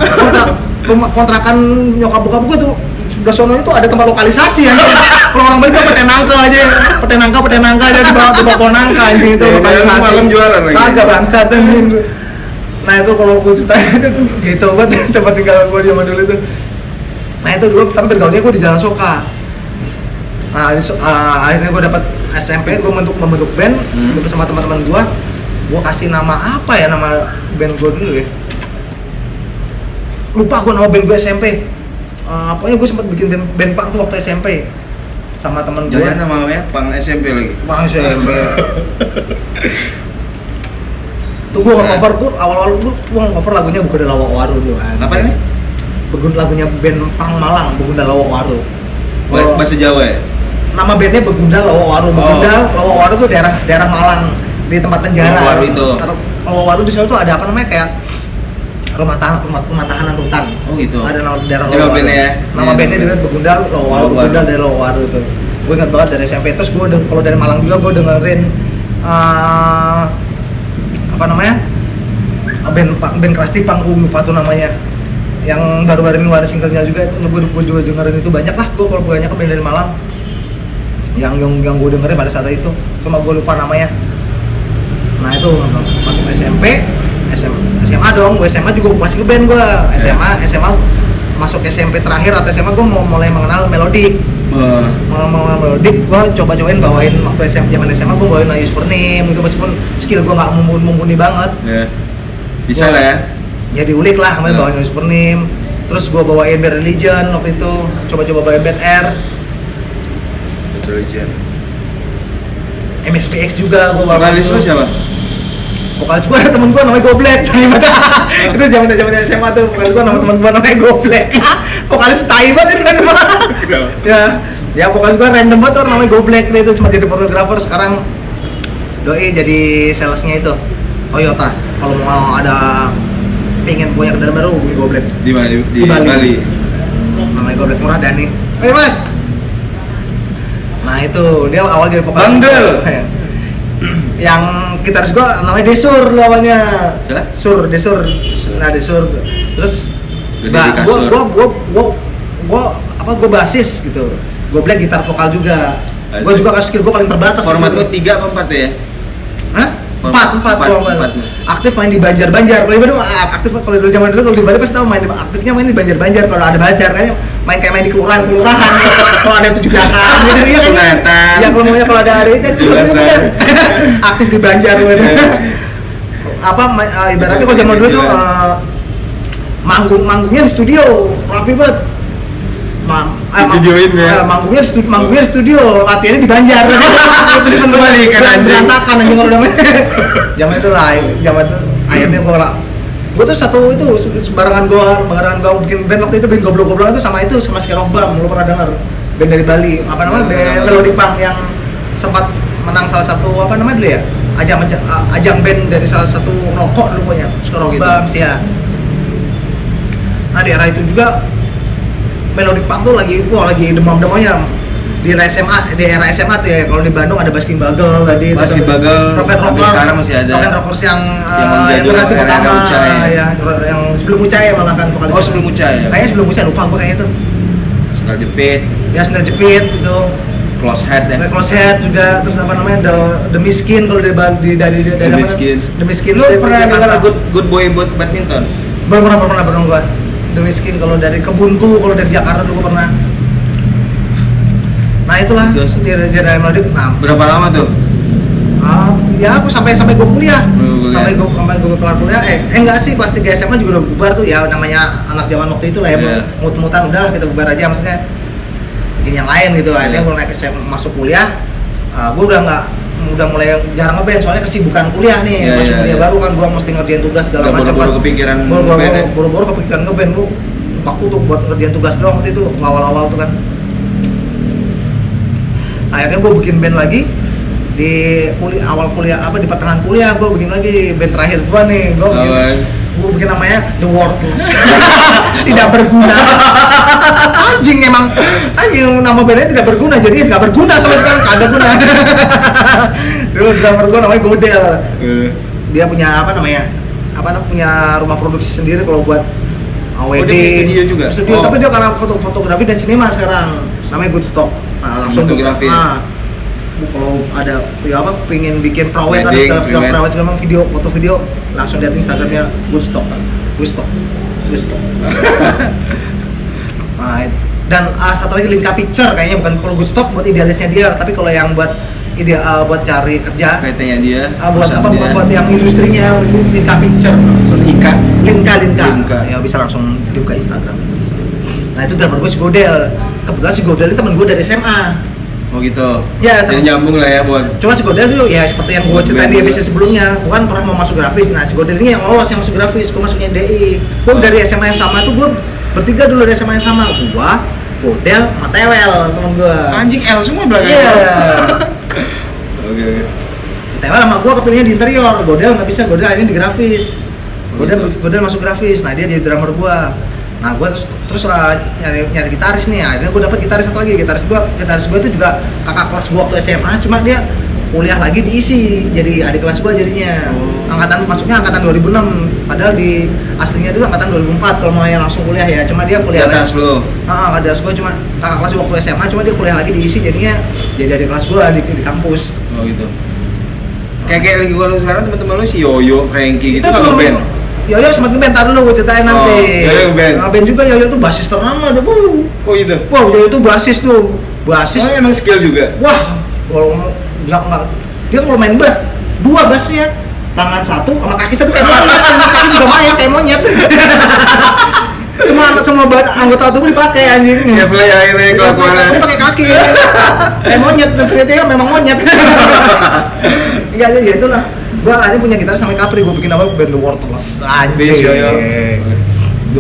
kontrakan nyokap bokap gua tuh sebelah sono itu ada tempat lokalisasi anjing. Kalau orang Bali peten nangka aja di bawah pohon nangka anjing itu Ya, lokalisasi. malam jualan lagi. Kagak bangsat anjing. Nah itu kalau gua ceritain itu gitu banget tempat tinggal gua zaman dulu itu. Nah itu dulu tapi bergaulnya gua di Jalan Soka. Nah akhirnya gua dapat SMP, gua membentuk band bersama teman-teman gua kasih nama apa ya, nama band gua dulu ya. Lupa gua nama band gua SMP. Pokoknya gue sempat bikin band punk tuh waktu SMP sama temen gue. Jangan namanya Pang SMP lagi. Punk SMP. Tuh gue nge-cover tuh awal-awal gue nge-cover lagunya Begunda Lawak Waru tuh. Apa nih? Lagunya band punk Malang, Begunda Lawak Waru. Bahasa Jawa ya? Nama bandnya Begunda Lawak Waru. Begunda Lawak Waru tuh daerah Malang, di tempat penjara. Lawak Waru itu. Lawak Waru di sana tuh ada apa namanya kayak rumah tahanan rutan. Oh gitu. Ada daerah Nama Lawak bandnya ya? Nama bandnya juga Begunda Lawak Waru, Begunda dari Lawak Waru itu. Gue ingat banget dari SMP. Terus gue kalau dari Malang juga gue dengerin apa namanya, band Krusty Punk, gue lupa tuh namanya. Yang baru-baru ini ada singlenya juga, gue juga dengerin itu banyak lah. Gue kalau banyak band dari Malang yang gue dengerin pada saat itu, cuma gue lupa namanya. Nah itu masuk SMP, SMA dong, gue SMA juga masih ngeband gue. SMA masuk SMP terakhir atau SMA gue mau mulai mengenal melodik. Melodik gue coba-cobain bawain waktu zaman SMA gue bawain Use For Name gitu, meskipun skill gue nggak mumpuni banget. Ya. Bisa lah ya. Ya diulik lah, namanya bawain Use For Name. Terus gue bawain Bad Religion waktu itu, coba-coba bawain Bad Air. Bad Religion. MSPX juga gue bawain. Vokalis lo siapa? Vokalis gue ada temen gue namanya Goblek. Itu zaman SMA tuh, vokalis gue nama temen gue namanya Goblek. Vokalis tai banget itu semua. Ya vokalis gue random banget tuh namanya Goblek. Dia itu sempat jadi fotografer, sekarang doi jadi salesnya itu Toyota. Kalau mau ada pengen punya kendaraan baru, gue Goblek. Di mana? Di Bali. Namanya Goblek Murah Dani. Hei mas. Nah itu dia awal jadi vokalis. Bandel. Yang gitaris gua namanya Desur lu awalnya. Siapa? Desur. Nah Desur. Terus Gede di kasur. gua basis gitu. Goblek gitar vokal juga. Gua juga skill gua paling terbatas. Format lu 3 apa 4 ya? Hah? 4 4. Aktif main di Banjar-Banjar. Kalau dulu aktif, kalau dulu zaman dulu kalau di Bali pasti tahu aktifnya main di Banjar-Banjar. Kalau ada bazar kayaknya main di kelurahan. Kalau ada 17-an gitu ya. Sunatan. Ya kalau ada itu aktif di Banjar gitu. Apa ibaratnya kalau zaman dulu tuh manggungnya di studio, rapi banget. Videoin ya. Manggungnya di studio, latihannya di Banjar. Kembali ke anjing. Berantakan anjing kalau namanya. Zaman itu akhirnya gua tuh satu itu sembarangan gua bikin band waktu itu, band goblok-goblokan itu sama Skerobam, lu pernah denger? Band dari Bali, apa namanya? Band Melodic Punk yang sempat menang salah satu apa namanya dulu ya? Ajang band dari salah satu rokok dulu punya Skerobam sih ya. Nah di era itu juga Melodic Punk tuh lagi demam-demamnya di era SMA tuh ya. Kalau di Bandung ada Baskin Bagel tadi, Baskin Bagel Rocket sampai Rockers, sekarang masih ada. Rocket Rockers yang menjadi generasi era pertama Ucai. ya, yang sebelum Ucai malah kan vokalis. Oh sebelum Ucai ya? Kayaknya sebelum Ucai, lupa gue kayaknya itu. Sendal jepit. Ya Sendal Jepit itu. Close Head ya? Close Head juga, terus apa namanya The Miskin kalau dari The Miskin. The Miskin. Lu pernah dengar Good Boy buat badminton? Pernah gua. The Miskin kalau dari Kebunku, kalau dari Jakarta dulu gua pernah. Nah itulah di daerah Melodic. Nah, berapa lama tuh? Ya aku sampai gua kuliah. Kuliah. Sampai gua kelar kuliah. Enggak sih, kelas 3 SMA juga udah bubar tuh ya, namanya anak zaman waktu itu lah ya. Yeah. Mut-mutan udahlah kita bubar aja, maksudnya bikin yang lain gitu. Akhirnya gua naik masuk kuliah. Gua udah mulai jarang ngeband, soalnya kesibukan kuliah nih. Masuk kuliah baru kan gua mesti ngerjain tugas segala macam. Baru kepikiran ngeband ya? Baru kepikiran ngeband, gua waktu tuh buat ngerjain tugas doang waktu itu awal-awal tuh kan. Akhirnya gue bikin band lagi di awal kuliah apa di pertengahan kuliah gue bikin lagi band terakhir gue nih, gue bikin namanya The Worthless. Tidak berguna. Anjing nama bandnya tidak berguna, jadi nggak berguna sampai sekarang, kagak guna. Dulu drummer gue namanya Godel. Dia punya punya rumah produksi sendiri kalau buat wedding. Dia studio juga. Studio, tapi dia karena fotografi dan sinema sekarang. Namanya Good Stock. Nah, langsung fotografi. Kalau ada pengen bikin prowed atau segala video, foto video, langsung lihat Instagramnya Good Stock. Nah, dan satu lagi Linka Picture, kayaknya bukan kalau Good Stock buat idealisnya dia, tapi kalau yang buat buat cari kerja, PT-nya dia, buat yang industrinya Linka Picture, Linka. Ya bisa langsung dibuka Instagram. Nah itu drummer gue si Godel. Kebetulan si Godel itu temen gue dari SMA. Oh gitu. Ya, jadi nyambung lah ya buat. Cuma si Godel tuh ya seperti yang gue ceritain di episode sebelumnya, gue kan pernah mau masuk grafis. Nah si Godel ini yang lolos yang masuk grafis, gue masuknya DI. Gue dari SMA yang sama tuh, gue bertiga dulu dari SMA yang sama. Gue, Godel, Matewel temen gue. Anjing L semua belakang. Iya. Oke. Si Tewel sama gue kepilihnya di interior, Godel nggak bisa, Godel akhirnya di grafis. Godel masuk grafis, nah dia jadi drummer gue. Nah gue terus nyari gitaris nih, akhirnya gue dapet gitaris satu lagi. Gitaris gue itu juga kakak kelas gue waktu SMA, cuma dia kuliah lagi diisi jadi adik kelas gue jadinya. Masuknya angkatan 2006, padahal di aslinya dulu angkatan 2004 kalau mau yang langsung kuliah ya. Cuma dia kuliah lagi. Atas lo. Atas gue cuma kakak kelas waktu SMA, cuma dia kuliah lagi diisi jadinya jadi adik kelas gue di kampus. Oh gitu. Kayak lagi gue sekarang teman-teman lo si Yoyo, Frankie gitu kan band. Yoyo sempat ngeband, tar dulu gue ceritain nanti. Yoyo ngeband. Ngeband juga, Yoyo tuh basis ternama tuh. Oh gitu. Wah, Yoyo tuh basis tuh. Basis. Oh emang skill juga. Wah, kalau nggak dia kalau main bass, dua bassnya, tangan satu sama kaki satu kayak monyet, kaki juga main kayak monyet. Semua anggota tubuh dipakai anjing. Ya play ini kelakuannya. Dia pakai kaki. Kayak monyet, dan ternyata memang monyet. Enggak aja ya itulah. Gua ini punya gitaris sampai Capri, gua bikin nama band The Worthless. Anjing.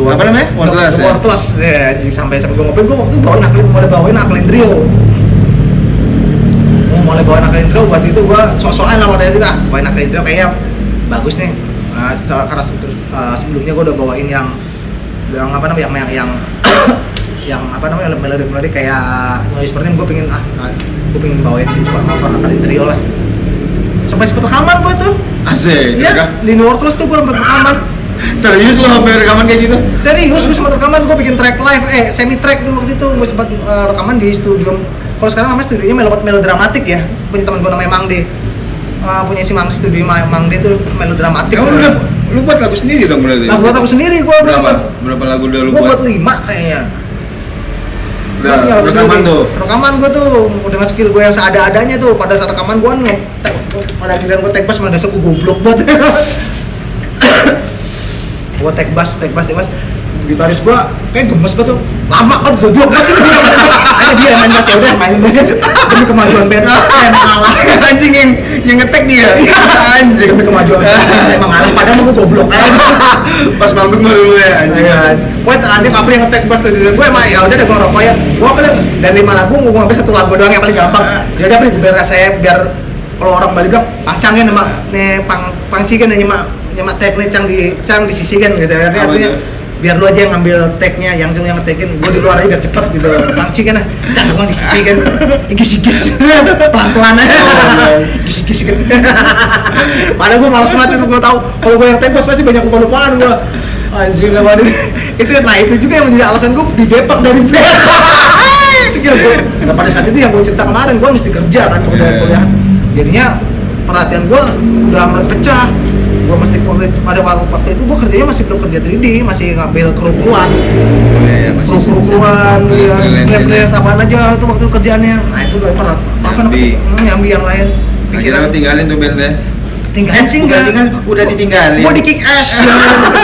Apa namanya? Worthless. The Worthless. Ya, anjing sampai gua ngobrol, gua waktu mulai bawain Aklin Trio. Mulai bawain Aklin Trio, buat itu gua sok-sokan lah pada itu dah. Bawain Aklin Trio kayaknya bagus nih. Nah, karena sebelumnya gua udah bawain yang melodi kayak noise seperti gua pengen bawain coba cover Aklin Trio lah. Sampai sempet rekaman gua tuh. Asik. Iya, di Worthless tuh gua sempet rekaman. Serius lo sampai rekaman kayak gitu? Serius, gua sempet rekaman, gua bikin track live, semi track dulu waktu itu. Gua sempet rekaman di studio. Kalau sekarang namanya studionya melodramatik ya. Punya teman gua namanya Mangde. Punya si studio Mangde tuh melodramatik. Kamu lu buat lagu sendiri dong berarti? Nah, buat lagu sendiri gua berapa lagu udah lu buat? Gua buat 5 kayaknya. Udah rekaman tuh. Rekaman gua tuh dengan skill gua yang seada-adanya tuh. Pada saat rekaman gua pada giliran gua take bass mana dasar gua goblok banget. Gua take bass. Gitaris gua kayak gemes banget tuh. Lama banget goblok banget sih. Ada dia main bass, ya udah main demi kemajuan band. Emang ngalah. Anjing yang ngetek dia. Anjing demi kemajuan band. Emang ngalah padahal gua goblok. Pas manggung dulu ya anjing. Gua tadi Capri yang ngetek bass tadi gua emang ya udah gua rokok ya. Gua paling dari 5 lagu gua ngambil 1 lagu doang yang paling gampang. Ya udah biar saya biar kalau orang Bali bilang pangcangin sama pangcikan nyemak tag nih cang disisikan gitu ya. Artinya biar lu aja yang ngambil tag-nya, yang ngetekin, gue di luar aja biar cepet gitu. Pangcikan cang abang disisikan, gis-gis pelan-pelan aja, gis-gis kan. Padahal gue malas banget itu, gue tahu kalau gue yang tag pasti banyak lupa-lupaan gue. Anjing lah itu itu juga yang menjadi alasan gue di Depak dari band. Skill gue. Nah, pada saat itu yang gue cerita kemarin, gue mesti kerja kan udah kuliah. Jadinya perhatian gue udah mulai pecah. Gue mesti pada waktu itu gue kerjanya masih belum kerja 3D, masih ngambil kru-kruan. Kru-kruan, freelance apaan aja itu waktu kerjaannya. Nah itu nyambi yang lain. Akhirnya tinggalin tuh bandnya. Tinggalin sih enggak? Udah ditinggalin. Gua di kick ass.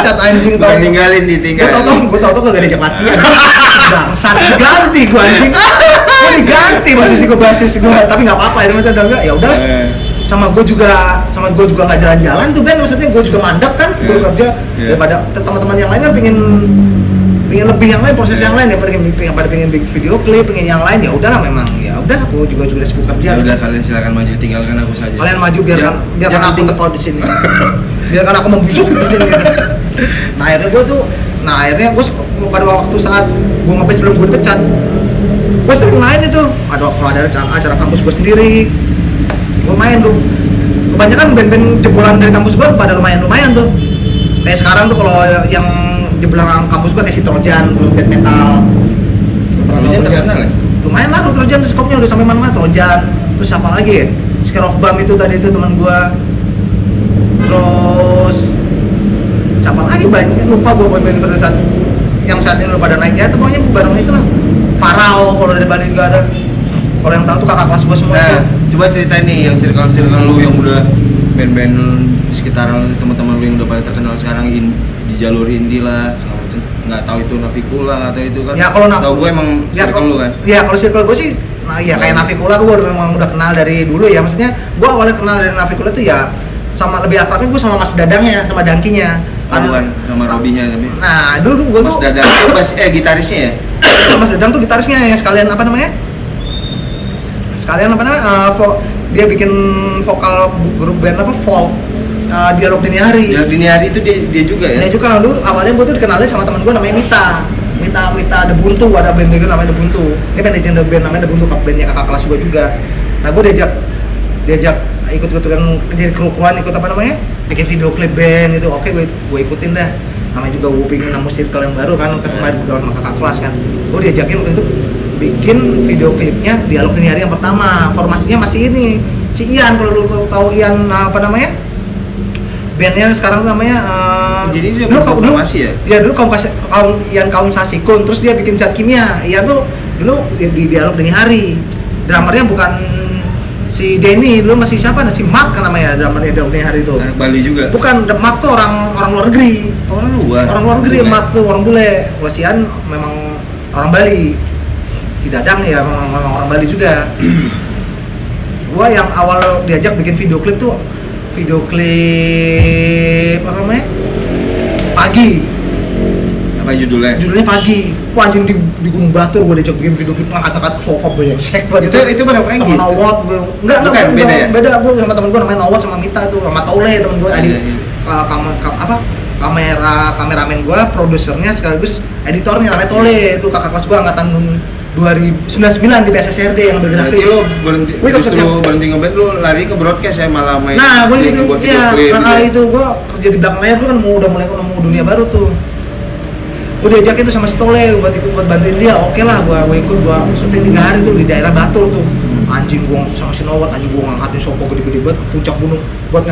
Cat anjing tau. Tinggalin ditinggalin. Gua tau gak diajak latihan. Bangsat diganti gua anjing. Gua diganti posisi gua basis gua, tapi enggak apa-apa itu maksudnya udah enggak ya udah. Sama gue juga nggak jalan-jalan tuh Ben, maksudnya gue juga mandek kan, gue kerja daripada teman-teman yang lain kan pingin pengen lebih yang lain, proses yang lain ya, pengen bikin video klip, pengen yang lain, ya udahlah memang, ya udah aku juga sudah sibuk kerja. Ya udah, kalian silakan maju, tinggalkan aku saja. Kalian maju biarkan aku ngeproud di sini. Biarkan aku membusuk di sini. Nah akhirnya gue pada waktu saat gue nge-batch sebelum gue dipecat, gue sering main itu. Kalau ada acara kampus gue sendiri, gue main tuh. Kebanyakan band-band jebolan dari kampus gue pada lumayan tuh. Kayak sekarang tuh kalau yang di belakang kampus gue kayak si Trojan, band metal. Trojan terkenal ya? Lumayan lah, Trojan skopnya udah sampai mana-mana. Trojan, terus apa lagi ya? Scare of Bam itu tadi itu teman gue. Terus siapa lagi, banyak, lupa gue band-band pada saat yang saat ini udah pada naik ya, pokoknya bareng itu lah. Parau kalau dari Bali juga ada. Kalau yang tahu tuh kakak kelas gue semua. Nah, coba ceritain nih yang circle lu yang udah band-band di sekitar teman-teman lu yang udah pada terkenal sekarang di jalur indie lah, segala macam. Nggak tahu itu Navikula atau itu kan? Ya kalau tahu gue emang circle lu kan? Ya kalau circle gue sih, nah ya kayak Navikula gue memang udah kenal dari dulu ya. Maksudnya gue awalnya kenal dari Navikula tuh ya sama lebih akrabnya gue sama Mas Dadangnya, sama Dangkinya. Bukan sama Robinya tapi. Nah dulu gue tuh Mas Dadang itu gitarisnya ya? Mas Dadang tuh gitarisnya yang sekalian apa namanya? Dia bikin vokal grup band apa folk, Dialog Dini Hari. Dialog Dini Hari itu dia juga ya? Dia juga dulu awalnya gue tuh dikenalin sama teman gue namanya Mita Debuntu, ada band juga namanya Debuntu. Ini band legend band namanya Debuntu, bandnya kakak kelas gue juga. Nah gue diajak ikut-ikutan jadi kru-kruan, ikut apa namanya, bikin video klip band itu. Oke, gue ikutin dah. Namanya juga gue pengen nemu circle yang baru kan, ketemu sama kakak kelas kan. Gue diajakin waktu itu bikin video klipnya Dialog Dini Hari yang pertama. Formasinya masih ini, si Ian, kalau lu tahu Ian apa namanya, bandnya sekarang namanya jadi dia dulu masih ya? Ya dulu kaum Sasikun, terus dia bikin Zat Kimia. Ian tuh dulu di Dialog Dini Hari, drummernya bukan si Denny, dulu masih siapa? Si Mark kan namanya, drummernya Dialog Dini Hari itu. Anak Bali juga? Bukan, Mark tuh orang luar negeri. Orang luar negeri, bule. Mark tuh orang bule. Kalau si Ian memang orang Bali. Si Dadang ya memang orang Bali juga. Gua yang awal diajak bikin video klip apa namanya? Pagi. Apa judulnya? Judulnya Pagi. Wah anjing di Gunung Batur gua diajak bikin video klip, angkat-angkat sokop gue yang sek banget. Itu bareng Frankie? Sama Nawat gue. Enggak, beda ya? Beda, gue sama temen gue namanya Nawat sama Mita tuh, sama Tole temen gue. Kameramen gue, produsernya sekaligus editornya namanya Tole, itu kakak kelas gue angkatan 2099 di BSSRD yang bergrafis. Berarti lo berhenti ngeband, lo lari ke broadcast ya, malah main. Nah, gue gitu, buat iya, video karena klip itu gue kerja di belakang layar, gue kan udah mulai nemu dunia baru tuh. Gue diajakin tuh sama si Tole buat bantuin dia. Oke lah, gue ikut, gue syuting 3 hari tuh di daerah Batur tuh. Anjing, gue sama si Nawat, anjing gue ngangkatin sopo gede-gede banget ke puncak gunung buat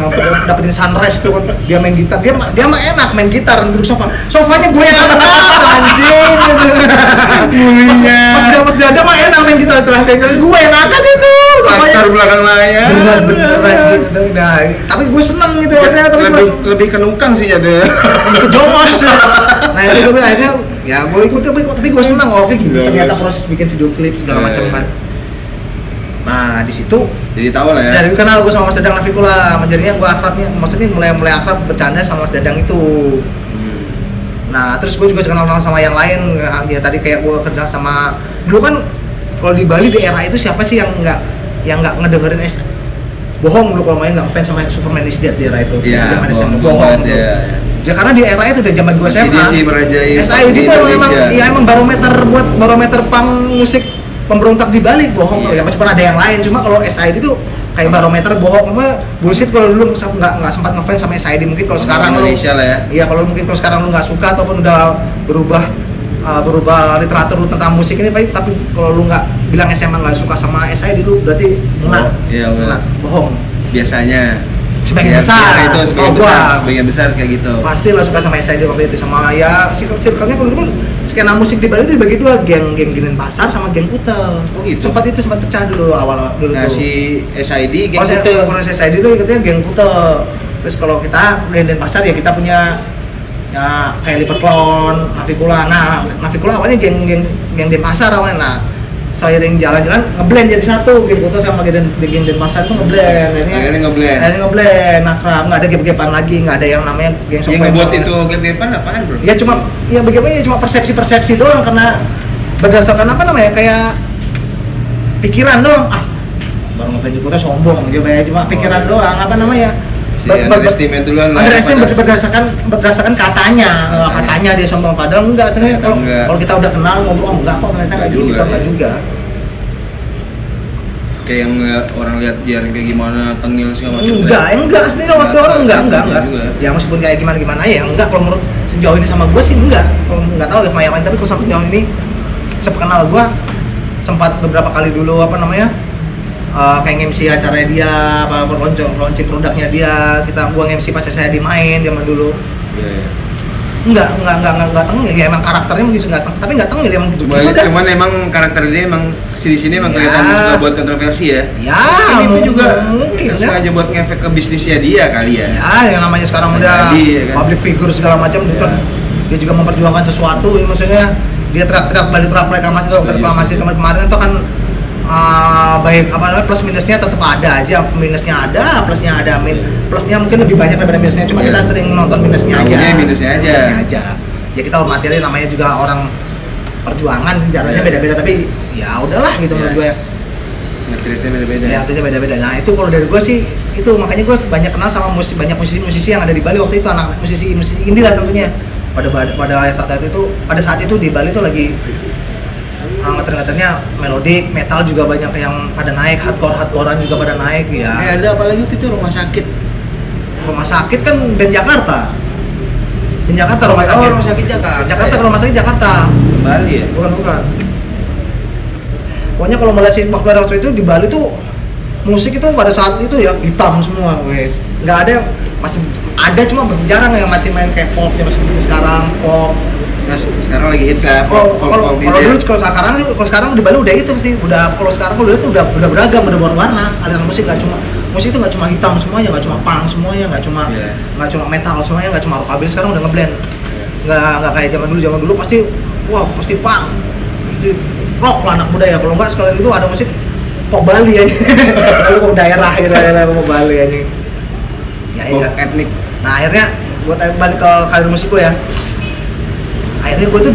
dapetin sunrise tuh kan. Dia main gitar, dia mah enak main gitar, duduk sofanya gue yang angkat, anjing. Pas Dada mah enak main gitar, gue yang angkat itu sofanya. Latar belakang layar. Bener anjing. Nah, tapi gue seneng gitu artinya, tapi lebih kenungkang sih jatuh. ke jongos. Nah itu gue akhirnya ya gue ikut, tapi gue senang. Oke gitu ternyata proses bikin video klip segala macam kan. Nah di situ jadi tahu lah ya. Jadi kenal gue sama Mas Dadang Navikula, jadinya gue akrabnya, maksudnya mulai akrab bercanda sama Mas Dadang itu. Nah terus gue juga kenal sama yang lain ya, tadi kayak gue kenal sama dulu kan, kalau di Bali di era itu siapa sih yang nggak ngedengerin bohong dulu kalau main, nggak fans sama Superman is Dead di era itu. Iya, bohong. Ya karena di era itu udah zaman gue SMA. SID itu emang barometer punk musik pemberontak di Bali, bohong. Ya meskipun ada yang lain, cuma kalau SID itu kayak barometer bohong, apa bullshit. Kalau dulu nggak sempat ngefans sama SID, mungkin kalau sekarang lu Indonesia lah ya. Iya, kalau sekarang lu nggak suka ataupun udah berubah literatur lu tentang musik ini, tapi kalau lu nggak bilang SMA nggak suka sama SID, lu berarti bohong. Biasanya sebagian besar itu sebagian besar kayak gitu. Pasti lah suka sama SID waktu itu, sama ya circle-nya. Kalau dulu skena musik di Bali itu dibagi dua, geng Denpasar sama geng Kuta. Oh gitu. Sempat pecah dulu awal dulu. Nah, tuh. si SID geng Kuta. Kalau SID itu ikutnya geng Kuta. Terus kalau kita di Denpasar ya kita punya ya kayak Liverclown, Navikula. Nah, Navikula awalnya geng Denpasar awalnya. Nah, seiring jalan-jalan ngeblend jadi satu, Geng Kuto sama Geng Denpasar itu ngeblend. Akhirnya ngeblend, akrab, nggak ada gap-gapan lagi, nggak ada yang namanya geng Yang ngebuat itu gap-gapan apaan bro? Ya cuma persepsi doang, karena berdasarkan apa namanya, kayak pikiran doang. Baru ngeblend di Kuto sombong gitu ya, cuma pikiran doang, apa namanya? Underestimate duluan lah. Underestimate berdasarkan katanya, katanya dia sombong, padahal enggak sebenarnya. Kalau kita udah kenal ngobrol, enggak kok, ternyata enggak juga. Kayak yang orang lihat dia kayak gimana, tengil segala macam. Enggak aslinya waktu orang enggak. Ya meskipun kayak gimana ya, enggak. Kalau menurut sejauh ini sama gue sih enggak. Kalau enggak tahu ya sama yang lain, tapi kalau sampai sejauh ini sepengenal gue, sempat beberapa kali dulu apa namanya, kayak MC acaranya dia, apa launching produknya dia, gua MC pas saya dimain zaman dulu. Iya. Enggak tengil ya, emang karakternya mungkin enggak tapi enggak tengil emang gitu. Cuman emang karakter dia emang sini emang kelihatan suka buat kontroversi ya. Ya, itu juga mungkin sengaja buat ngefek ke bisnisnya dia kali ya. Ya, yang namanya sekarang udah kan? Public figure segala macam itu dia juga memperjuangkan sesuatu, ya, maksudnya dia teriak-teriak balik reklamasi kemarin itu kan baik apa namanya, plus minusnya tetap ada aja, minusnya ada, plusnya ada, plusnya mungkin lebih banyak daripada minusnya, cuma kita sering nonton minusnya aja. Ya kita materi namanya juga orang perjuangan, caranya beda-beda, tapi ya udahlah gitu menurut gue. Ngerti beda-beda. Ya artinya beda-beda. Nah itu kalau dari gue sih itu, makanya gue banyak kenal sama banyak musisi yang ada di Bali waktu itu, anak musisi indie lah tentunya. Pada saat itu di Bali itu lagi ngeter-ngeternya melodik, metal juga banyak yang pada naik, hardcorean juga pada naik ya. Ada apalagi itu rumah sakit. Rumah sakit kan band Jakarta. Band Jakarta rumah sakit. Rumah sakit Jakarta. Rumah sakit Jakarta. Bali ya? Bukan. Pokoknya kalau melihat si waktu itu di Bali tuh musik itu pada saat itu ya hitam semua, wes. Nggak ada yang masih ada, cuma jarang yang masih main kayak pop ya, masih seperti sekarang pop. Nah, sekarang lagi hits lah. Kalau dulu kalau sekarang di Bali udah itu pasti kalau sekarang itu udah beragam, udah berwarna. Aliran musik itu nggak cuma hitam semuanya, nggak cuma punk semuanya, nggak cuma metal semuanya, nggak cuma rockabilly, sekarang udah ngeblend. Nggak kayak zaman dulu pasti pasti punk, pasti rock lah anak muda ya. Kalau nggak sekalian itu ada musik pop Bali aja. Lalu pop daerah gitu, pop Bali aja. Ya, etnik. Nah akhirnya gue balik ke karir musik gue ya. Akhirnya gue tuh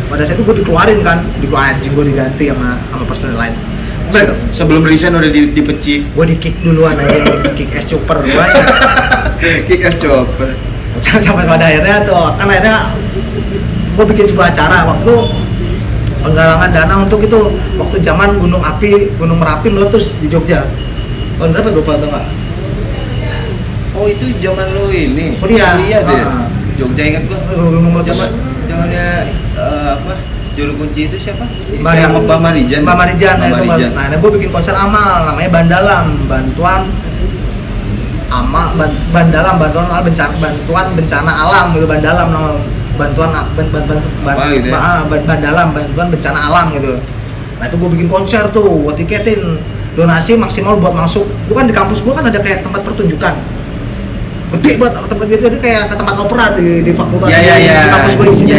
pada saat itu gue dikeluarin kan, anjing gue diganti sama personel lain. Sebelum resign udah dipeci. Gue di kick duluan aja, di kick as chopper gue aja. Kick as chopper. Sampai pada akhirnya tuh, kan akhirnya gue bikin sebuah acara waktu penggalangan dana untuk itu, waktu zaman Gunung Merapi meletus di Jogja. Tahun berapa gue lupa nggak? Oh itu zaman lo ini? Kuliah deh. Jogja ingat gua. Gunung meletus. Zamannya apa? Juru kunci itu siapa? Mbak Marijan. Nah, gue bikin konser amal namanya Bandalam, bantuan bencana alam gitu, Bandalam nama bantuan bencana alam gitu. Nah, itu gue bikin konser tuh, gue tiketin donasi maksimal buat masuk. Bukan di kampus gue kan ada kayak tempat pertunjukan. Gede banget tempat itu, jadi kayak ke tempat opera di fakultas di kampus gue isinya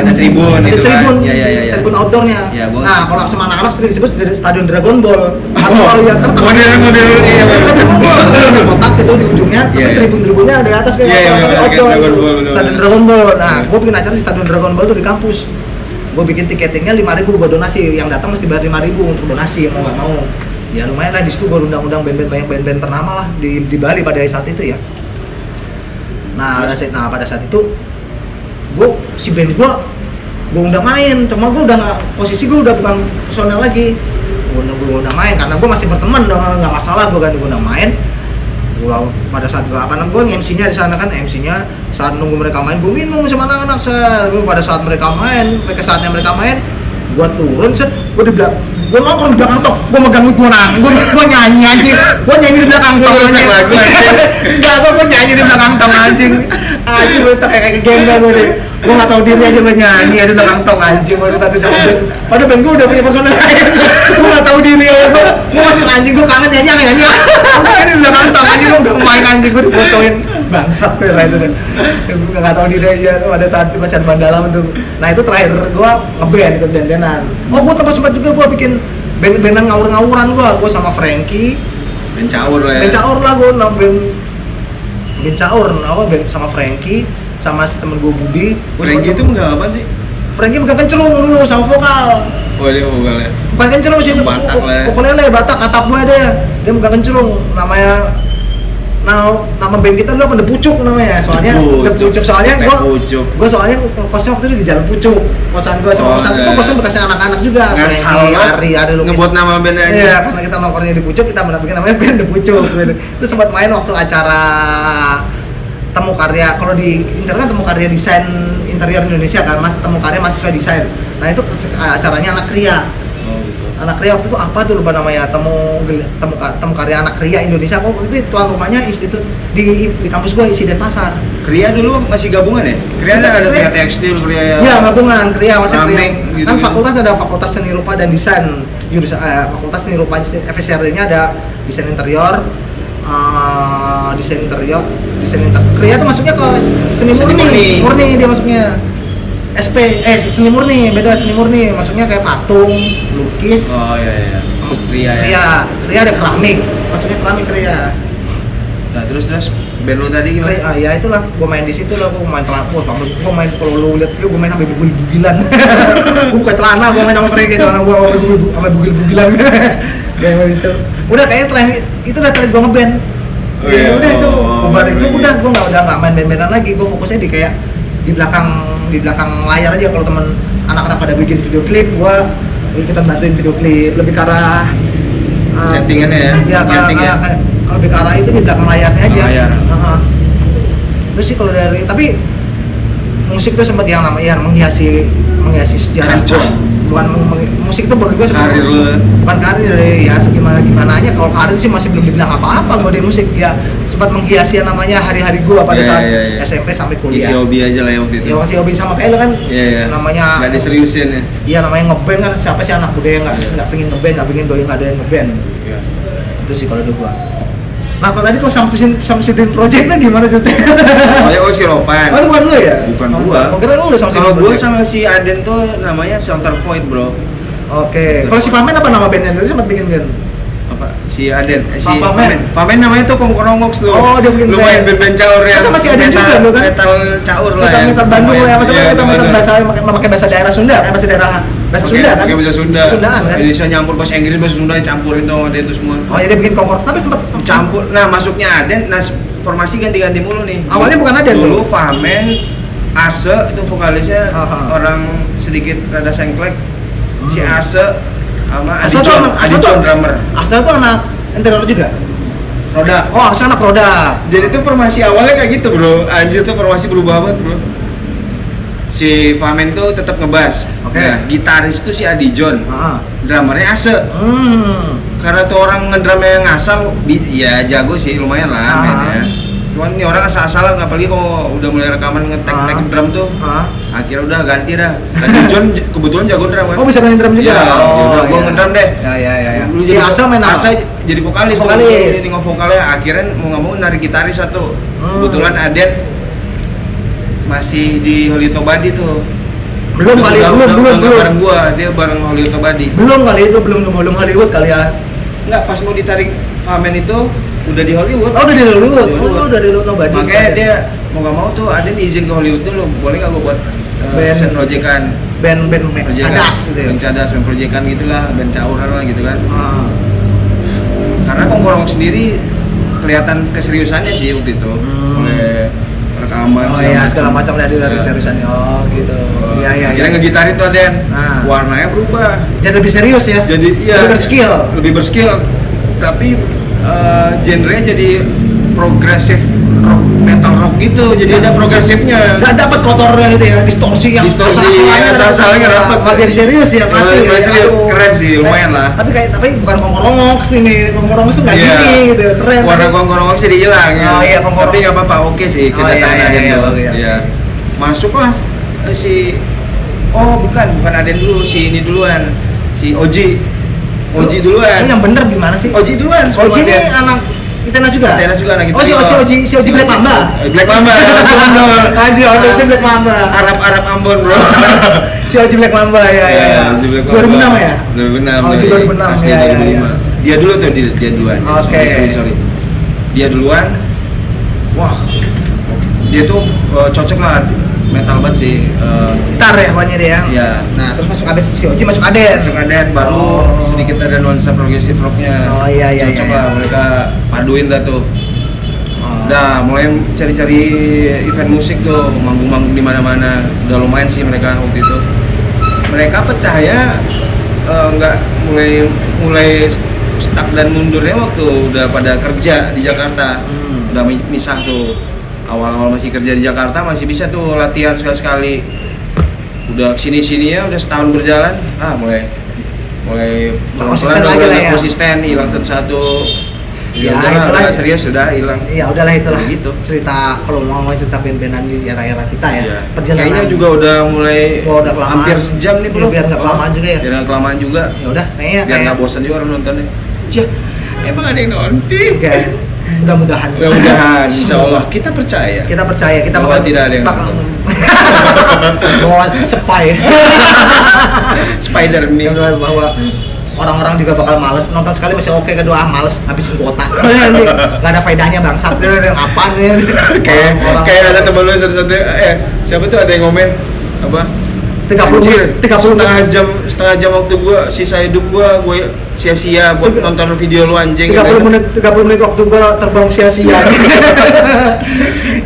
ada tribun itu kan. Tribun outdoornya. Nah kalau sama anak-anak sering disebut stadion Dragon Ball. Ya kan model Dragon Ball kotak itu di ujungnya, tapi tribun-tribunnya di atas kayak outdoor. Stadion Dragon Ball. Nah gue bikin acara di stadion Dragon Ball tuh di kampus. Gue bikin tiketingnya 5.000 buat donasi, yang datang mesti bayar 5.000 untuk donasi, mau nggak mau. Ya lumayan lah, di situ gue undang-undang banyak band ternama lah di Bali pada saat itu ya. Nah pada saat itu si band gue undang main, cuma gue udah nggak, posisi gue udah bukan personel lagi. Gue undang main karena gue masih berteman, nggak masalah gue undang main. Pada saat gue MC-nya di sana kan, MC-nya saat nunggu mereka main gue minum sama anak-anak. Pada saat saatnya mereka main gue turun gue di belakang, gue nongkrong di belakang tok, gue megang mic, gue nyanyi anjing, gue nyanyi di belakang tok anjing. Enggak, gue nyanyi di belakang tok anjing. Anjing lu kayak gembel gue deh. Gue enggak tahu diri aja gue nyanyi di belakang tok anjing, gue satu sama band. Padahal band gue udah punya personel lain. Gue enggak tahu diri aja gue masih anjing, gue kangen nyanyi. Di udah nantang anjing lu udah main anjing gue difotoin bangsat tuh lah itu tuh. Nggak tahu diri aja tuh ada saat bacaan bandalam tuh. Nah itu terakhir gue ngeband ikut band-bandan. Oh gue sempat juga gue bikin band-bandan ngawur-ngawuran gue sama Frankie. Band caur lah ya. Band caur lah gue band caur band sama Frankie sama si temen gue Budi. Frankie itu megang apa sih? Frankie megang kencerung dulu sama vokal. Oh dia vokalnya. Bukan kencerung sih, Batak lah ya. ukulele, Batak, atap gue dia megang kencerung. Nama band kita dulu apa? The Pucuk namanya. Soalnya The Pucuk soalnya gue soalnya kosnya waktu itu di Jalan Pucuk. Kosan gue sama kosan itu kosan bekasnya anak-anak juga. Ngasal Ari ada lu. ngebuat nama bandnya. Iya, karena kita nongkrongnya di Pucuk, kita bikin namanya band The Pucuk gitu. Itu sempat main waktu acara temu karya, kalau di internet kan temu karya desain interior Indonesia kan, temu karya mahasiswa desain. Nah itu acaranya anak Kria. Anak Kria waktu itu apa tuh lupa namanya, temu karya anak Kria Indonesia. Waktu itu tuan rumahnya itu di kampus gue isi Denpasar. Kria dulu masih gabungan ya? Kria ada Kria tekstil, Kria ya. Iya gabungan, Kria masih Kria. Gitu Kan fakultas ada fakultas seni rupa dan desain. Fakultas seni rupa FSR-nya ada desain interior, desain interior. Kria itu masuknya ke seni murni dia masuknya. Seni murni, beda seni murni, masuknya kayak patung, lukis. Oh iya. Kria ya. Kria ada keramik, masuknya keramik Kria. Nah terus band lu tadi gimana? Ya itulah, gua main di situ lah, gua main telaput, gua main kalau lu lihat video gua main sampai bugil-bugilan. Gua buka celana, gua main sama mereka, celana gua sampai bugil-bugilan. Kayak gitu. Udah kayaknya terakhir itu udah terakhir gua ngeband. Ya udah itu, bubar itu udah gua nggak main band-bandan lagi, gua fokusnya di kayak di belakang layar aja. Kalau temen anak-anak pada bikin video klip, gua ikutan bantuin video klip, lebih ke arah settingannya ya. Kalau lebih ke arah itu di belakang layarnya aja. Itu sih kalau dari, tapi musik itu sempat yang namanya menghiasi sejarah. Bukan musik itu bagi gue karir lu. Bukan karir ya, gimana aja. Kalau karir sih masih belum dibilang apa-apa gue di musik ya. Sempat menghiasi yang namanya hari-hari gue pada saat SMP sampai kuliah. Isi hobi aja lah ya waktu itu. Ya masih hobi sama kayak lo kan. Namanya nggak diseriusin ya. Iya namanya ngeband kan, siapa sih anak muda yang nggak pengen ngeband, nggak pengen doi ngadain ngeband. Itu sih kalau ada gue. Nah kalau tadi kok Samsudin Project-nya gimana ceritanya? Si Ropan. Oh bukan lu ya? Bukan gua. Kira lu Samsudin. Kalau gua sama si Aden tuh namanya Shelter Void, bro. Oke. Kalau si Famen apa nama bandnya? Dia sempat bikin band. Apa? Si Aden, si Famen. Famen namanya tuh Kongkorongox tuh. Oh, dia bikin lumayan band caur ya. Sama si Aden juga lu kan? Metal caur lah. Metal Bandung ya. Maksudnya metal bahasa pakai bahasa daerah Sunda kan, bahasa Sunda kan? Pakai bahasa Sunda. Sundaan kan? Indonesia nyampur bahasa Inggris, bahasa Sunda campurin tuh ada itu semua. Oh, ya dia bikin Kongkorongox tapi sempat campur. Nah, masuknya Aden, formasi ganti-ganti mulu nih. Awalnya bukan Aden tuh. Dulu Famen, Ase itu vokalisnya orang sedikit rada sengklek. Si Ase sama Adicon drummer. Ase tuh anak interior juga. Roda. Oh, Ase anak Roda. Jadi tuh formasi awalnya kayak gitu, bro. Anjir tuh formasi berubah banget, bro. Si Famen tuh tetap ngebas. Nah, gitaris tuh si Adijon. Drummernya Ase. Karena tuh orang ngedrumnya ngasal, ya jago sih, lumayan lah mainnya. Cuman ini orang asal-asalan, apalagi kalau udah mulai rekaman ngetek drum tuh. Akhirnya udah ganti dah. Adijon kebetulan jago drum kan. Oh bisa main drum juga? Ya, gua ngedrum deh. Ya. Lu Si Ase main apa? Ase jadi vokalis. Ini vokalnya, akhirnya mau nggak mau narik gitaris satu. Kebetulan Aden masih di Hollywood Nobody tuh. Belum bareng gua, dia bareng Hollywood Nobody. Belum Hollywood kali ya. Enggak, pas mau ditarik Famen itu udah di Hollywood. Oh, udah di Hollywood. Udah di Hollywood Nobody. Makanya dia mau nggak mau tuh Aden izin ke Hollywood dulu. Boleh nggak gua buat band proyekan? Band cadas gitu ya. Band cadas, band proyekan gitulah, band cauran lah gitu kan. Karena Kongkorong sendiri kelihatan keseriusannya sih waktu itu. Oleh rekaman segala macam dari seriusannya. Oh gitu. Iya. Akhirnya ngegitarin tuh Aden. Warnanya berubah. Jadi lebih serius ya. Jadi lebih berskill. Tapi genrenya jadi progresif rock, metal rock gitu. Jadi ada progresifnya. Enggak dapat kotornya gitu ya, distorsi yang asal-asalnya enggak dapat. Malah jadi serius ya, mati. Serius, keren sih, lumayan lah. Tapi bukan Kongkorongox ini. Kongkorongox tuh enggak gini gitu, keren. Warna Kongkorongox jadi hilang. Oh iya, Kongkorongox. Tapi enggak apa-apa, oke sih kita iya. Masuklah si bukan Aden dulu, si ini duluan. Si Oji duluan. Yang bener gimana sih? Oji duluan. Oji ini anak Itenas juga? Itenas juga anak Oh, si Oji Black Mamba? Black Mamba, Anjir, si Black Mamba. Arab Ambon bro. Si Oji Black Mamba, ya. 2006 ya? 2006. Oh, si 2006, Asli ya. 2005. Dia dulu tuh, dia duluan. Oke. Sorry. Dia duluan. Wah, dia tuh cocok lah, metal banget sih. Gitar ya pokoknya dia. Iya. Nah, terus abis si Oji masuk Aden. Masuk Aden, baru sedikit ada nuansa progressive rocknya. Oh iya. Cocok lah, mereka paduin dah tuh. Oh. Udah mulai cari-cari event musik tuh, manggung-manggung di mana-mana. Udah lumayan sih mereka waktu itu. Mereka pecah ya, nggak mulai stuck dan mundurnya waktu udah pada kerja di Jakarta. Udah misah tuh. Awal-awal masih kerja di Jakarta masih bisa tuh latihan sekali-sekali. Udah sini-sini ya udah setahun berjalan, mulai konsisten lagi lah ya. konsisten, hilang satu-satu. Ya, udahlah, itulah. serius sudah hilang. Ya udahlah itulah. Gitu. Cerita kalau mau cerita band-bandan di era-era kita ya. Iya. Perjalanan. Kayaknya juga udah mulai udah kelamaan. hampir sejam nih bro. Biar nggak kelamaan juga ya. Biar nggak kelamaan juga. Ya udah kayaknya Biar nggak bosan juga orang nontonnya. Cih, emang ada yang nonton? Mudah-mudahan. Mudah-mudahan, insya Allah. Kita percaya. Kita bahwa tidak ada yang bakal nonton. bahwa spy. Spider-Man. Bahwa orang-orang juga bakal males nonton sekali masih oke, kedua males habisin kuota. Nggak ada faedahnya bangsat, yang apaan ya. Kayak ada teman lu satu-satu, siapa tuh ada yang komen apa? 30 setengah jam waktu gua, sisa hidup gua sia-sia buat nonton video lu anjing. 30 menit waktu gua terbang sia-sia.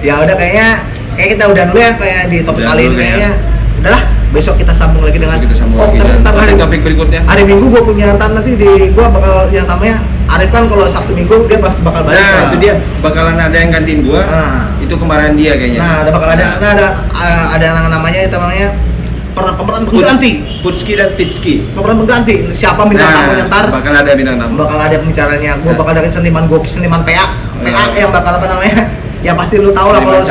Ya udah kayaknya kita udah dulu ya kayak di topik kali ini kayaknya. Udahlah, besok kita sambung lagi dengan ntar topik berikutnya. Hari Minggu gua punya nanti gua bakal yang namanya Arif kan kalau Sabtu Minggu dia bakal balik. Nah, itu dia bakalan ada yang gantiin gua. Itu kemarahan dia kayaknya. Nah, ada yang namanya pemeran pengganti. Putski dan Pitski. Pemeran pengganti. Siapa bintang tamunya ntar? Bakal ada bintang tamu. Bakal ada pembicaranya. Gua bakal ada seniman PA. PA yang bakal apa namanya? Ya pasti lu tahu lah kalau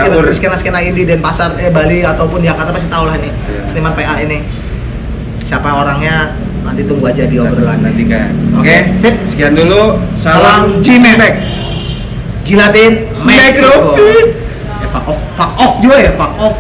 skena indie Denpasar, Bali ataupun Jakarta pasti tahu lah nih. Seniman PA ini. Siapa orangnya? Nanti tunggu aja di obrolan nanti kan. Oke, sip. Sekian dulu. Salam Jilatin Micro. Fuck off juga ya, fuck off.